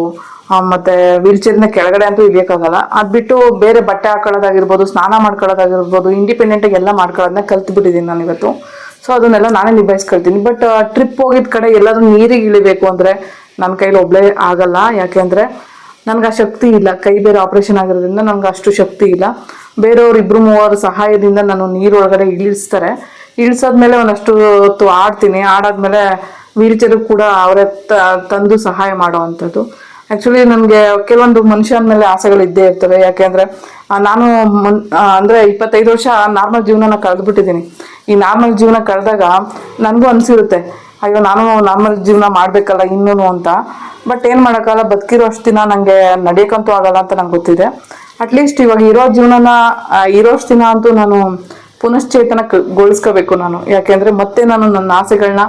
ಮತ್ತು ವೀಲ್ಚೇರ್ನ ಕೆಳಗಡೆ ಅಂತೂ ಇಳಿಯೋಕ್ಕಾಗಲ್ಲ. ಅದು ಬಿಟ್ಟು ಬೇರೆ ಬಟ್ಟೆ ಹಾಕೊಳ್ಳೋದಾಗಿರ್ಬೋದು, ಸ್ನಾನ ಮಾಡ್ಕೊಳ್ಳೋದಾಗಿರ್ಬೋದು, ಇಂಡಿಪೆಂಡೆಂಟಾಗಿ ಎಲ್ಲ ಮಾಡ್ಕೊಳ್ಳೋದನ್ನ ಕಲ್ತುಬಿಟ್ಟಿದ್ದೀನಿ ನಾನು ಇವತ್ತು. ಸೊ ಅದನ್ನೆಲ್ಲ ನಾನೇ ನಿಭಾಯಿಸ್ಕೊಳ್ತೀನಿ. ಬಟ್ ಟ್ರಿಪ್ ಹೋಗಿದ್ದ ಕಡೆ ಎಲ್ಲಾದರೂ ನೀರಿಗೆ ಇಳಿಬೇಕು ಅಂದರೆ ನನ್ನ ಕೈಲಿ ಒಬ್ಬಳೇ ಆಗಲ್ಲ. ಯಾಕೆಂದರೆ ನನಗೆ ಆ ಶಕ್ತಿ ಇಲ್ಲ. ಕೈ ಬೇರೆ ಆಪ್ರೇಷನ್ ಆಗಿರೋದ್ರಿಂದ ನನಗೆ ಅಷ್ಟು ಶಕ್ತಿ ಇಲ್ಲ. ಬೇರೆಯವ್ರು 2-3 ಸಹಾಯದಿಂದ ನಾನು ನೀರೊಳಗಡೆ ಇಳಿಸಾದ್ಮೇಲೆ ಒಂದಷ್ಟು ಹೊತ್ತು ಆಡ್ತೀನಿ. ಆಡಾದ್ಮೇಲೆ ವೀಲ್ಚೇರು ಕೂಡ ಅವರೇ ತಂದು ಸಹಾಯ ಮಾಡೋ ಅಂಥದ್ದು. ಆ್ಯಕ್ಚುಲಿ ನನಗೆ ಕೆಲವೊಂದು ಮನುಷ್ಯನ ಮೇಲೆ ಆಸೆಗಳು ಇದ್ದೇ ಇರ್ತವೆ. ಯಾಕೆಂದರೆ ನಾನು ಅಂದರೆ 25 ವರ್ಷ ನಾರ್ಮಲ್ ಜೀವನನ ಕಳೆದುಬಿಟ್ಟಿದ್ದೀನಿ. ಈ ನಾರ್ಮಲ್ ಜೀವನ ಕಳೆದಾಗ ನನಗೂ ಅನಿಸಿರುತ್ತೆ, ಅಯ್ಯೋ ನಾನು ನಾರ್ಮಲ್ ಜೀವನ ಮಾಡಬೇಕಲ್ಲ ಇನ್ನೂ ಅಂತ. ಬಟ್ ಏನು ಮಾಡೋಕ್ಕಲ್ಲ, ಬದುಕಿರೋ ಅಷ್ಟು ದಿನ ನನಗೆ ನಡೆಯೋಕ್ಕಂತೂ ಆಗಲ್ಲ ಅಂತ ನಂಗೆ ಗೊತ್ತಿದೆ. ಅಟ್ಲೀಸ್ಟ್ ಇವಾಗ ಇರೋಷ್ಟು ದಿನ ಅಂತೂ ನಾನು ಪುನಶ್ಚೇತನಗೊಳಿಸ್ಕೋಬೇಕು ನಾನು. ಯಾಕೆಂದರೆ ಮತ್ತೆ ನಾನು ನನ್ನ ಆಸೆಗಳನ್ನ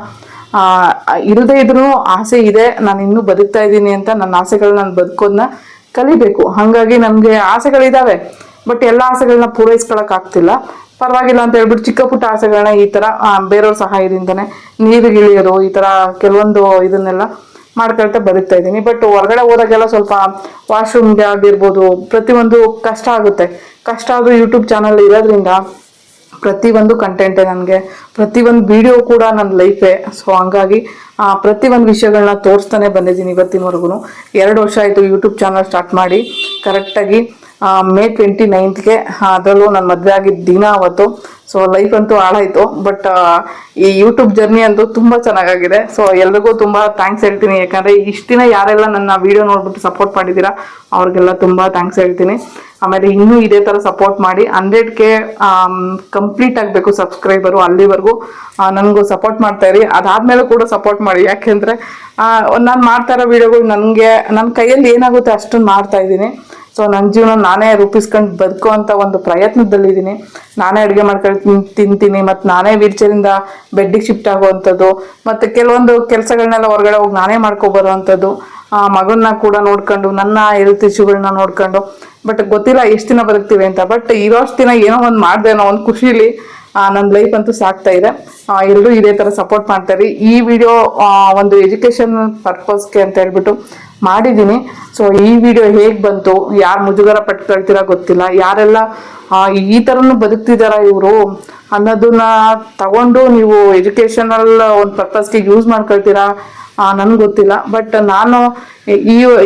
ಇಲ್ಲದೇ ಇದ್ರೂ ಆಸೆ ಇದೆ, ನಾನು ಇನ್ನೂ ಬದುಕ್ತಾ ಇದ್ದೀನಿ ಅಂತ ನನ್ನ ಆಸೆಗಳನ್ನ ನಾನು ಬದುಕೋದನ್ನ ಕಲಿಬೇಕು. ಹಾಗಾಗಿ ನಮಗೆ ಆಸೆಗಳಿದ್ದಾವೆ, ಬಟ್ ಎಲ್ಲ ಆಸೆಗಳನ್ನ ಪೂರೈಸ್ಕೊಳಕ್ ಆಗ್ತಿಲ್ಲ. ಪರವಾಗಿಲ್ಲ ಅಂತ ಹೇಳ್ಬಿಟ್ಟು ಚಿಕ್ಕ ಪುಟ್ಟ ಆಸೆಗಳನ್ನ ಈ ಥರ ಬೇರೆಯವ್ರ ಸಹಾಯದಿಂದನೇ ನೀರಿಗಿಳಿಯೋದು, ಈ ಥರ ಕೆಲವೊಂದು ಇದನ್ನೆಲ್ಲ ಮಾಡ್ಕೊಳ್ತಾ ಬದುಕ್ತಾ ಇದ್ದೀನಿ. ಬಟ್ ಹೊರಗಡೆ ಹೋದಾಗೆಲ್ಲ ಸ್ವಲ್ಪ ವಾಶ್ರೂಮ್ಗೆ ಆಗಿರ್ಬೋದು ಪ್ರತಿಯೊಂದು ಕಷ್ಟ ಆಗುತ್ತೆ. ಕಷ್ಟ ಆದರೂ ಯೂಟ್ಯೂಬ್ ಚಾನಲ್ ಇರೋದ್ರಿಂದ ಪ್ರತಿಯೊಂದು ಕಂಟೆಂಟೇ ನನಗೆ, ಪ್ರತಿಯೊಂದು ವಿಡಿಯೋ ಕೂಡ ನನ್ನ ಲೈಫೇ. ಸೊ ಹಂಗಾಗಿ ಪ್ರತಿಯೊಂದು ವಿಷಯಗಳನ್ನ ತೋರಿಸ್ತಾನೆ ಬಂದಿದ್ದೀನಿ ಇವತ್ತಿನವರೆಗೂ. 2 ವರ್ಷ ಆಯಿತು ಯೂಟ್ಯೂಬ್ ಚಾನಲ್ ಸ್ಟಾರ್ಟ್ ಮಾಡಿ. ಕರೆಕ್ಟಾಗಿ ಮೇ 29ಗೆ ಅದರಲ್ಲೂ ನನ್ನ ಮದುವೆ ಆಗಿದ್ದ ದಿನ ಅವತ್ತು. ಸೊ ಲೈಫ್ ಅಂತೂ ಹಾಳಾಯಿತು, ಬಟ್ ಈ ಯೂಟ್ಯೂಬ್ ಜರ್ನಿ ಅಂತೂ ತುಂಬ ಚೆನ್ನಾಗಾಗಿದೆ. ಸೊ ಎಲ್ರಿಗೂ ತುಂಬ ಥ್ಯಾಂಕ್ಸ್ ಹೇಳ್ತೀನಿ, ಯಾಕಂದರೆ ಇಷ್ಟು ದಿನ ಯಾರೆಲ್ಲ ನನ್ನ ವೀಡಿಯೋ ನೋಡ್ಬಿಟ್ಟು ಸಪೋರ್ಟ್ ಮಾಡಿದ್ದೀರಾ ಅವ್ರಿಗೆಲ್ಲ ತುಂಬ ಥ್ಯಾಂಕ್ಸ್ ಹೇಳ್ತೀನಿ. ಆಮೇಲೆ ಇನ್ನೂ ಇದೇ ಥರ ಸಪೋರ್ಟ್ ಮಾಡಿ 100K ಕಂಪ್ಲೀಟ್ ಆಗಬೇಕು ಸಬ್ಸ್ಕ್ರೈಬರು, ಅಲ್ಲಿವರೆಗೂ ನನಗೂ ಸಪೋರ್ಟ್ ಮಾಡ್ತಾ ಇರಿ. ಅದಾದಮೇಲೆ ಕೂಡ ಸಪೋರ್ಟ್ ಮಾಡಿ, ಯಾಕೆಂದರೆ ನಾನು ಮಾಡ್ತಾ ಇರೋ ವೀಡಿಯೋಗಳು ನನಗೆ ನನ್ನ ಕೈಯಲ್ಲಿ ಏನಾಗುತ್ತೆ ಅಷ್ಟನ್ನು ಮಾಡ್ತಾ ಇದ್ದೀನಿ. ಸೊ ನನ್ನ ಜೀವನ ನಾನೇ ರೂಪಿಸ್ಕೊಂಡು ಬದುಕೋ ಅಂತ ಒಂದು ಪ್ರಯತ್ನದಲ್ಲಿದ್ದೀನಿ. ನಾನೇ ಅಡುಗೆ ಮಾಡ್ಕೊಂಡು ತಿಂತೀನಿ, ಮತ್ತು ನಾನೇ ವೀಲ್ಚೇರಿಂದ ಬೆಡ್ಡಿಗೆ ಶಿಫ್ಟ್ ಆಗುವಂಥದ್ದು, ಮತ್ತು ಕೆಲವೊಂದು ಕೆಲಸಗಳನ್ನೆಲ್ಲ ಹೊರಗಡೆ ಹೋಗಿ ನಾನೇ ಮಾಡ್ಕೊಬರೋ ಅಂಥದ್ದು, ಮಗನ್ನ ಕೂಡ ನೋಡ್ಕೊಂಡು ನನ್ನ ಹೆಲ್ತ್ ಇಶ್ಯೂಗಳನ್ನ ನೋಡ್ಕೊಂಡು. ಬಟ್ ಗೊತ್ತಿಲ್ಲ ಎಷ್ಟು ದಿನ ಬದುಕ್ತೀವಿ ಅಂತ. ಬಟ್ ಇರೋಷ್ಟು ದಿನ ಏನೋ ಒಂದು ಮಾಡಿದೆ ಅನ್ನೋ ಒಂದು ಖುಷಿಲಿ ನನ್ನ ಲೈಫ್ ಅಂತೂ ಸಾಕ್ತಾ ಇದೆ. ಎಲ್ಲರೂ ಇದೇ ಥರ ಸಪೋರ್ಟ್ ಮಾಡ್ತಾರೆ. ಈ ವಿಡಿಯೋ ಒಂದು ಎಜುಕೇಷನ್ ಪರ್ಪಸ್ಗೆ ಅಂತ ಹೇಳ್ಬಿಟ್ಟು ಮಾಡಿದ್ದೀನಿ. ಸೊ ಈ ವಿಡಿಯೋ ಹೇಗೆ ಬಂತು, ಯಾರು ಮುಜುಗರ ಪಟ್ಕೊಳ್ತೀರಾ ಗೊತ್ತಿಲ್ಲ, ಯಾರೆಲ್ಲ ಈ ಥರನೂ ಬದುಕ್ತಿದಾರ ಇವರು ಅನ್ನೋದನ್ನ ತಗೊಂಡು ನೀವು ಎಜುಕೇಷನಲ್ ಒಂದು ಪರ್ಪಸ್ಗೆ ಯೂಸ್ ಮಾಡ್ಕೊಳ್ತೀರಾ ನನಗೆ ಗೊತ್ತಿಲ್ಲ. ಬಟ್ ನಾನು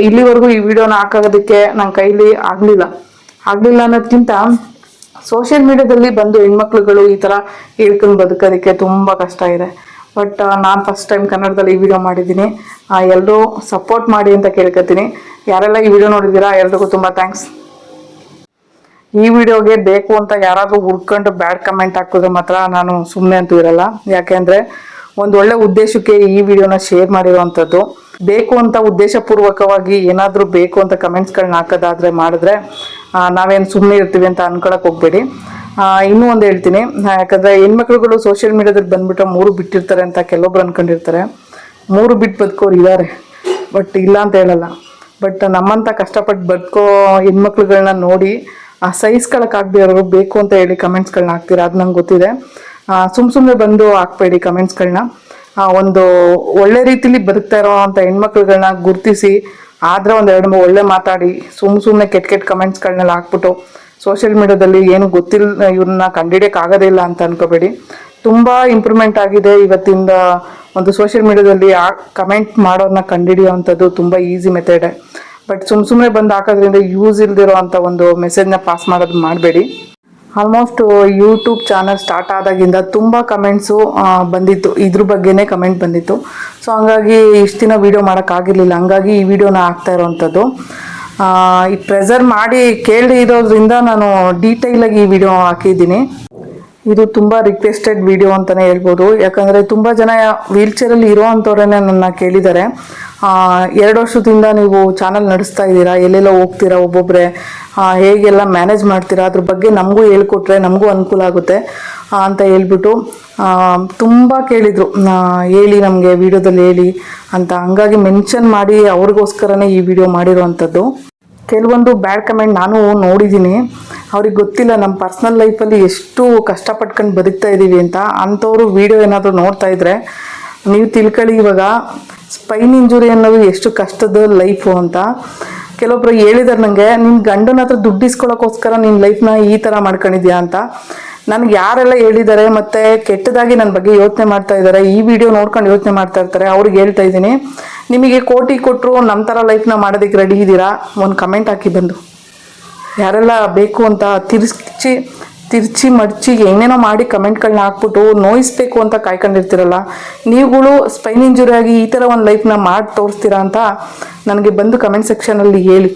ಇಲ್ಲಿವರೆಗೂ ಈ ವಿಡಿಯೋನ ಹಾಕೋದಕ್ಕೆ ನನ್ನ ಕೈಲಿ ಆಗಲಿಲ್ಲ ಅನ್ನೋದಕ್ಕಿಂತ ಸೋಷಿಯಲ್ ಮೀಡಿಯಾದಲ್ಲಿ ಬಂದು ಹೆಣ್ಮಕ್ಳುಗಳು ಈ ಥರ ಹೇಳ್ಕೊಂಡು ಬದುಕೋದಕ್ಕೆ ತುಂಬ ಕಷ್ಟ ಇದೆ. ಬಟ್ ನಾನು ಫಸ್ಟ್ ಟೈಮ್ ಕನ್ನಡದಲ್ಲಿ ಈ ವಿಡಿಯೋ ಮಾಡಿದ್ದೀನಿ. ಎಲ್ಲರೂ ಸಪೋರ್ಟ್ ಮಾಡಿ ಅಂತ ಕೇಳ್ಕೊತೀನಿ. ಯಾರೆಲ್ಲ ಈ ವಿಡಿಯೋ ನೋಡಿದ್ದೀರಾ ಎಲ್ರಿಗೂ ತುಂಬ ಥ್ಯಾಂಕ್ಸ್. ಈ ವಿಡಿಯೋಗೆ ಬೇಕು ಅಂತ ಯಾರಾದರೂ ಹುಡ್ಕೊಂಡು ಬ್ಯಾಡ್ ಕಮೆಂಟ್ ಹಾಕಿದ್ರೆ ಮಾತ್ರ ನಾನು ಸುಮ್ಮನೆ ಅಂತೂ ಇರಲ್ಲ. ಯಾಕೆಂದರೆ ಒಂದು ಒಳ್ಳೆ ಉದ್ದೇಶಕ್ಕೆ ಈ ವಿಡಿಯೋನ ಶೇರ್ ಮಾಡಿರೋವಂಥದ್ದು. ಬೇಕು ಅಂತ ಉದ್ದೇಶಪೂರ್ವಕವಾಗಿ ಏನಾದರೂ ಬೇಕು ಅಂತ ಕಮೆಂಟ್ಸ್ಗಳನ್ನ ಹಾಕೋದಾದರೆ ಮಾಡಿದ್ರೆ ನಾವೇನು ಸುಮ್ಮನೆ ಇರ್ತೀವಿ ಅಂತ ಅನ್ಕೊಳಕ್ಕೆ ಹೋಗ್ಬೇಡಿ. ಇನ್ನೂ ಒಂದು ಹೇಳ್ತೀನಿ, ಯಾಕಂದರೆ ಹೆಣ್ಮಕ್ಳುಗಳು ಸೋಷಿಯಲ್ ಮೀಡಿಯಾದಲ್ಲಿ ಬಂದುಬಿಟ್ಟು 3 ಬಿಟ್ಟಿರ್ತಾರೆ ಅಂತ ಕೆಲವೊಬ್ರು ಅಂದ್ಕೊಂಡಿರ್ತಾರೆ. 3 ಬಿಟ್ಟು ಬದುಕೋರು ಇದ್ದಾರೆ, ಬಟ್ ಇಲ್ಲ ಅಂತ ಹೇಳಲ್ಲ. ಬಟ್ ನಮ್ಮಂಥ ಕಷ್ಟಪಟ್ಟು ಬದುಕೋ ಹೆಣ್ಮಕ್ಳುಗಳನ್ನ ನೋಡಿ ಸಹಿಸ್ಕೊಳಕ್ಕಾಗದೆ ಇರೋರು ಬೇಕು ಅಂತ ಹೇಳಿ ಕಮೆಂಟ್ಸ್ಗಳನ್ನ ಹಾಕ್ತೀರಾ, ಅದು ನಂಗೆ ಗೊತ್ತಿದೆ. ಸುಮ್ಮನೆ ಬಂದು ಹಾಕ್ಬೇಡಿ ಕಮೆಂಟ್ಸ್ಗಳನ್ನ. ಒಂದು ಒಳ್ಳೆ ರೀತಿಲಿ ಬದುಕ್ತಾ ಇರೋ ಅಂಥ ಹೆಣ್ಮಕ್ಳುಗಳನ್ನ ಗುರುತಿಸಿ ಆದರೆ ಒಂದು 2 ಒಳ್ಳೆ ಮಾತಾಡಿ, ಸುಮ್ಮನೆ ಕೆಟ್ಟ ಕಮೆಂಟ್ಸ್ಗಳನ್ನೆಲ್ಲ ಹಾಕ್ಬಿಟ್ಟು ಸೋಷಿಯಲ್ ಮೀಡಿಯಾದಲ್ಲಿ ಏನು ಗೊತ್ತಿಲ್ಲ ಇವ್ರನ್ನ ಕಂಡುಹಿಡಿಯೋಕ್ಕಾಗೋದೇ ಇಲ್ಲ ಅಂತ ಅನ್ಕೋಬೇಡಿ. ತುಂಬ ಇಂಪ್ರೂವ್ಮೆಂಟ್ ಆಗಿದೆ ಇವತ್ತಿಂದ. ಒಂದು ಸೋಷಿಯಲ್ ಮೀಡಿಯಾದಲ್ಲಿ ಕಮೆಂಟ್ ಮಾಡೋದನ್ನ ಕಂಡುಹಿಡಿಯೋ ಅಂಥದ್ದು ತುಂಬ ಈಸಿ ಮೆಥಡ್. ಬಟ್ ಸುಮ್ಮನೆ ಬಂದು ಹಾಕೋದ್ರಿಂದ ಯೂಸ್ ಇಲ್ದಿರೋ ಅಂಥ ಒಂದು ಮೆಸೇಜ್ನ ಪಾಸ್ ಮಾಡೋದು ಮಾಡಬೇಡಿ. ಆಲ್ಮೋಸ್ಟ್ ಯೂಟ್ಯೂಬ್ ಚಾನಲ್ ಸ್ಟಾರ್ಟ್ ಆದಾಗಿಂದ ತುಂಬ ಕಮೆಂಟ್ಸು ಬಂದಿತ್ತು, ಇದ್ರ ಬಗ್ಗೆನೇ ಕಮೆಂಟ್ ಬಂದಿತ್ತು. ಸೊ ಹಂಗಾಗಿ ಇಷ್ಟು ದಿನ ವೀಡಿಯೋ ಮಾಡೋಕ್ಕಾಗಿರಲಿಲ್ಲ, ಹಂಗಾಗಿ ಈ ವಿಡಿಯೋನ ಹಾಕ್ತಾ ಇರೋವಂಥದ್ದು. ಈ ಪ್ರೆಸರ್ ಮಾಡಿ ಕೇಳಿ ಇರೋದ್ರಿಂದ ನಾನು ಡೀಟೇಲಾಗಿ ಈ ವಿಡಿಯೋ ಹಾಕಿದ್ದೀನಿ. ಇದು ತುಂಬ ರಿಕ್ವೆಸ್ಟೆಡ್ ವಿಡಿಯೋ ಅಂತಲೇ ಹೇಳ್ಬೋದು. ಯಾಕಂದರೆ ತುಂಬ ಜನ ವೀಲ್ಚೇರಲ್ಲಿ ಇರೋ ಅಂಥವ್ರೇ ನನ್ನ ಕೇಳಿದ್ದಾರೆ, 2 ವರ್ಷದಿಂದ ನೀವು ಚಾನಲ್ ನಡೆಸ್ತಾ ಇದ್ದೀರಾ, ಎಲ್ಲೆಲ್ಲ ಹೋಗ್ತೀರಾ ಒಬ್ಬೊಬ್ಬರೇ, ಹೇಗೆಲ್ಲ ಮ್ಯಾನೇಜ್ ಮಾಡ್ತೀರಾ, ಅದ್ರ ಬಗ್ಗೆ ನಮಗೂ ಹೇಳ್ಕೊಟ್ರೆ ನಮಗೂ ಅನುಕೂಲ ಆಗುತ್ತೆ ಅಂತ ಹೇಳ್ಬಿಟ್ಟು ತುಂಬ ಕೇಳಿದರು. ಹೇಳಿ ನಮಗೆ ವೀಡಿಯೋದಲ್ಲಿ ಹೇಳಿ ಅಂತ, ಹಂಗಾಗಿ ಮೆನ್ಷನ್ ಮಾಡಿ ಅವ್ರಿಗೋಸ್ಕರನೇ ಈ ವಿಡಿಯೋ ಮಾಡಿರೋವಂಥದ್ದು. ಕೆಲವೊಂದು ಬ್ಯಾಡ್ ಕಮೆಂಟ್ ನಾನು ನೋಡಿದ್ದೀನಿ. ಅವ್ರಿಗೆ ಗೊತ್ತಿಲ್ಲ ನಮ್ಮ ಪರ್ಸ್ನಲ್ ಲೈಫಲ್ಲಿ ಎಷ್ಟು ಕಷ್ಟಪಟ್ಕೊಂಡು ಬದುಕ್ತಾ ಇದ್ದೀವಿ ಅಂತ. ಅಂಥವ್ರು ವೀಡಿಯೋ ಏನಾದರೂ ನೋಡ್ತಾ ಇದ್ದರೆ ನೀವು ತಿಳ್ಕೊಳ್ಳಿ, ಇವಾಗ ಸ್ಪೈನ್ ಇಂಜುರಿ ಅನ್ನೋದು ಎಷ್ಟು ಕಷ್ಟದ ಲೈಫು ಅಂತ. ಕೆಲವೊಬ್ರು ಹೇಳಿದಾರೆ ನನಗೆ, ನಿನ್ನ ಗಂಡನ ಹತ್ರ ದುಡ್ಡು ಇಸ್ಕೊಳ್ಳೋಕ್ಕೋಸ್ಕರ ನಿನ್ನ ಲೈಫ್ನ ಈ ಥರ ಮಾಡ್ಕೊಂಡಿದ್ಯಾ ಅಂತ. ನನಗೆ ಯಾರೆಲ್ಲ ಹೇಳಿದ್ದಾರೆ ಮತ್ತು ಕೆಟ್ಟದಾಗಿ ನನ್ನ ಬಗ್ಗೆ ಯೋಚನೆ ಮಾಡ್ತಾ ಇದ್ದಾರೆ, ಈ ವಿಡಿಯೋ ನೋಡ್ಕೊಂಡು ಯೋಚನೆ ಮಾಡ್ತಾ ಇರ್ತಾರೆ, ಅವ್ರಿಗೆ ಹೇಳ್ತಾ ಇದ್ದೀನಿ, ನಿಮಗೆ ಕೋಟಿ ಕೊಟ್ಟರು ನಮ್ಮ ಥರ ಲೈಫ್ನ ಮಾಡೋದಕ್ಕೆ ರೆಡಿ ಇದ್ದೀರಾ? ಒಂದು ಕಮೆಂಟ್ ಹಾಕಿ ಬಂದು. ಯಾರೆಲ್ಲ ಬೇಕು ಅಂತ ತಿರ್ಚಿ ಮಡ್ಚಿ ಏನೇನೋ ಮಾಡಿ ಕಮೆಂಟ್ಗಳನ್ನ ಹಾಕ್ಬಿಟ್ಟು ನೋಯಿಸ್ಬೇಕು ಅಂತ ಕಾಯ್ಕೊಂಡಿರ್ತೀರಲ್ಲ, ನೀವುಗಳು ಸ್ಪೈನ್ ಇಂಜುರಿ ಆಗಿ ಈ ಥರ ಒಂದು ಲೈಫ್ನ ಮಾಡಿ ತೋರಿಸ್ತೀರಾ ಅಂತ ನನಗೆ ಬಂದು ಕಮೆಂಟ್ ಸೆಕ್ಷನಲ್ಲಿ ಹೇಳಿ.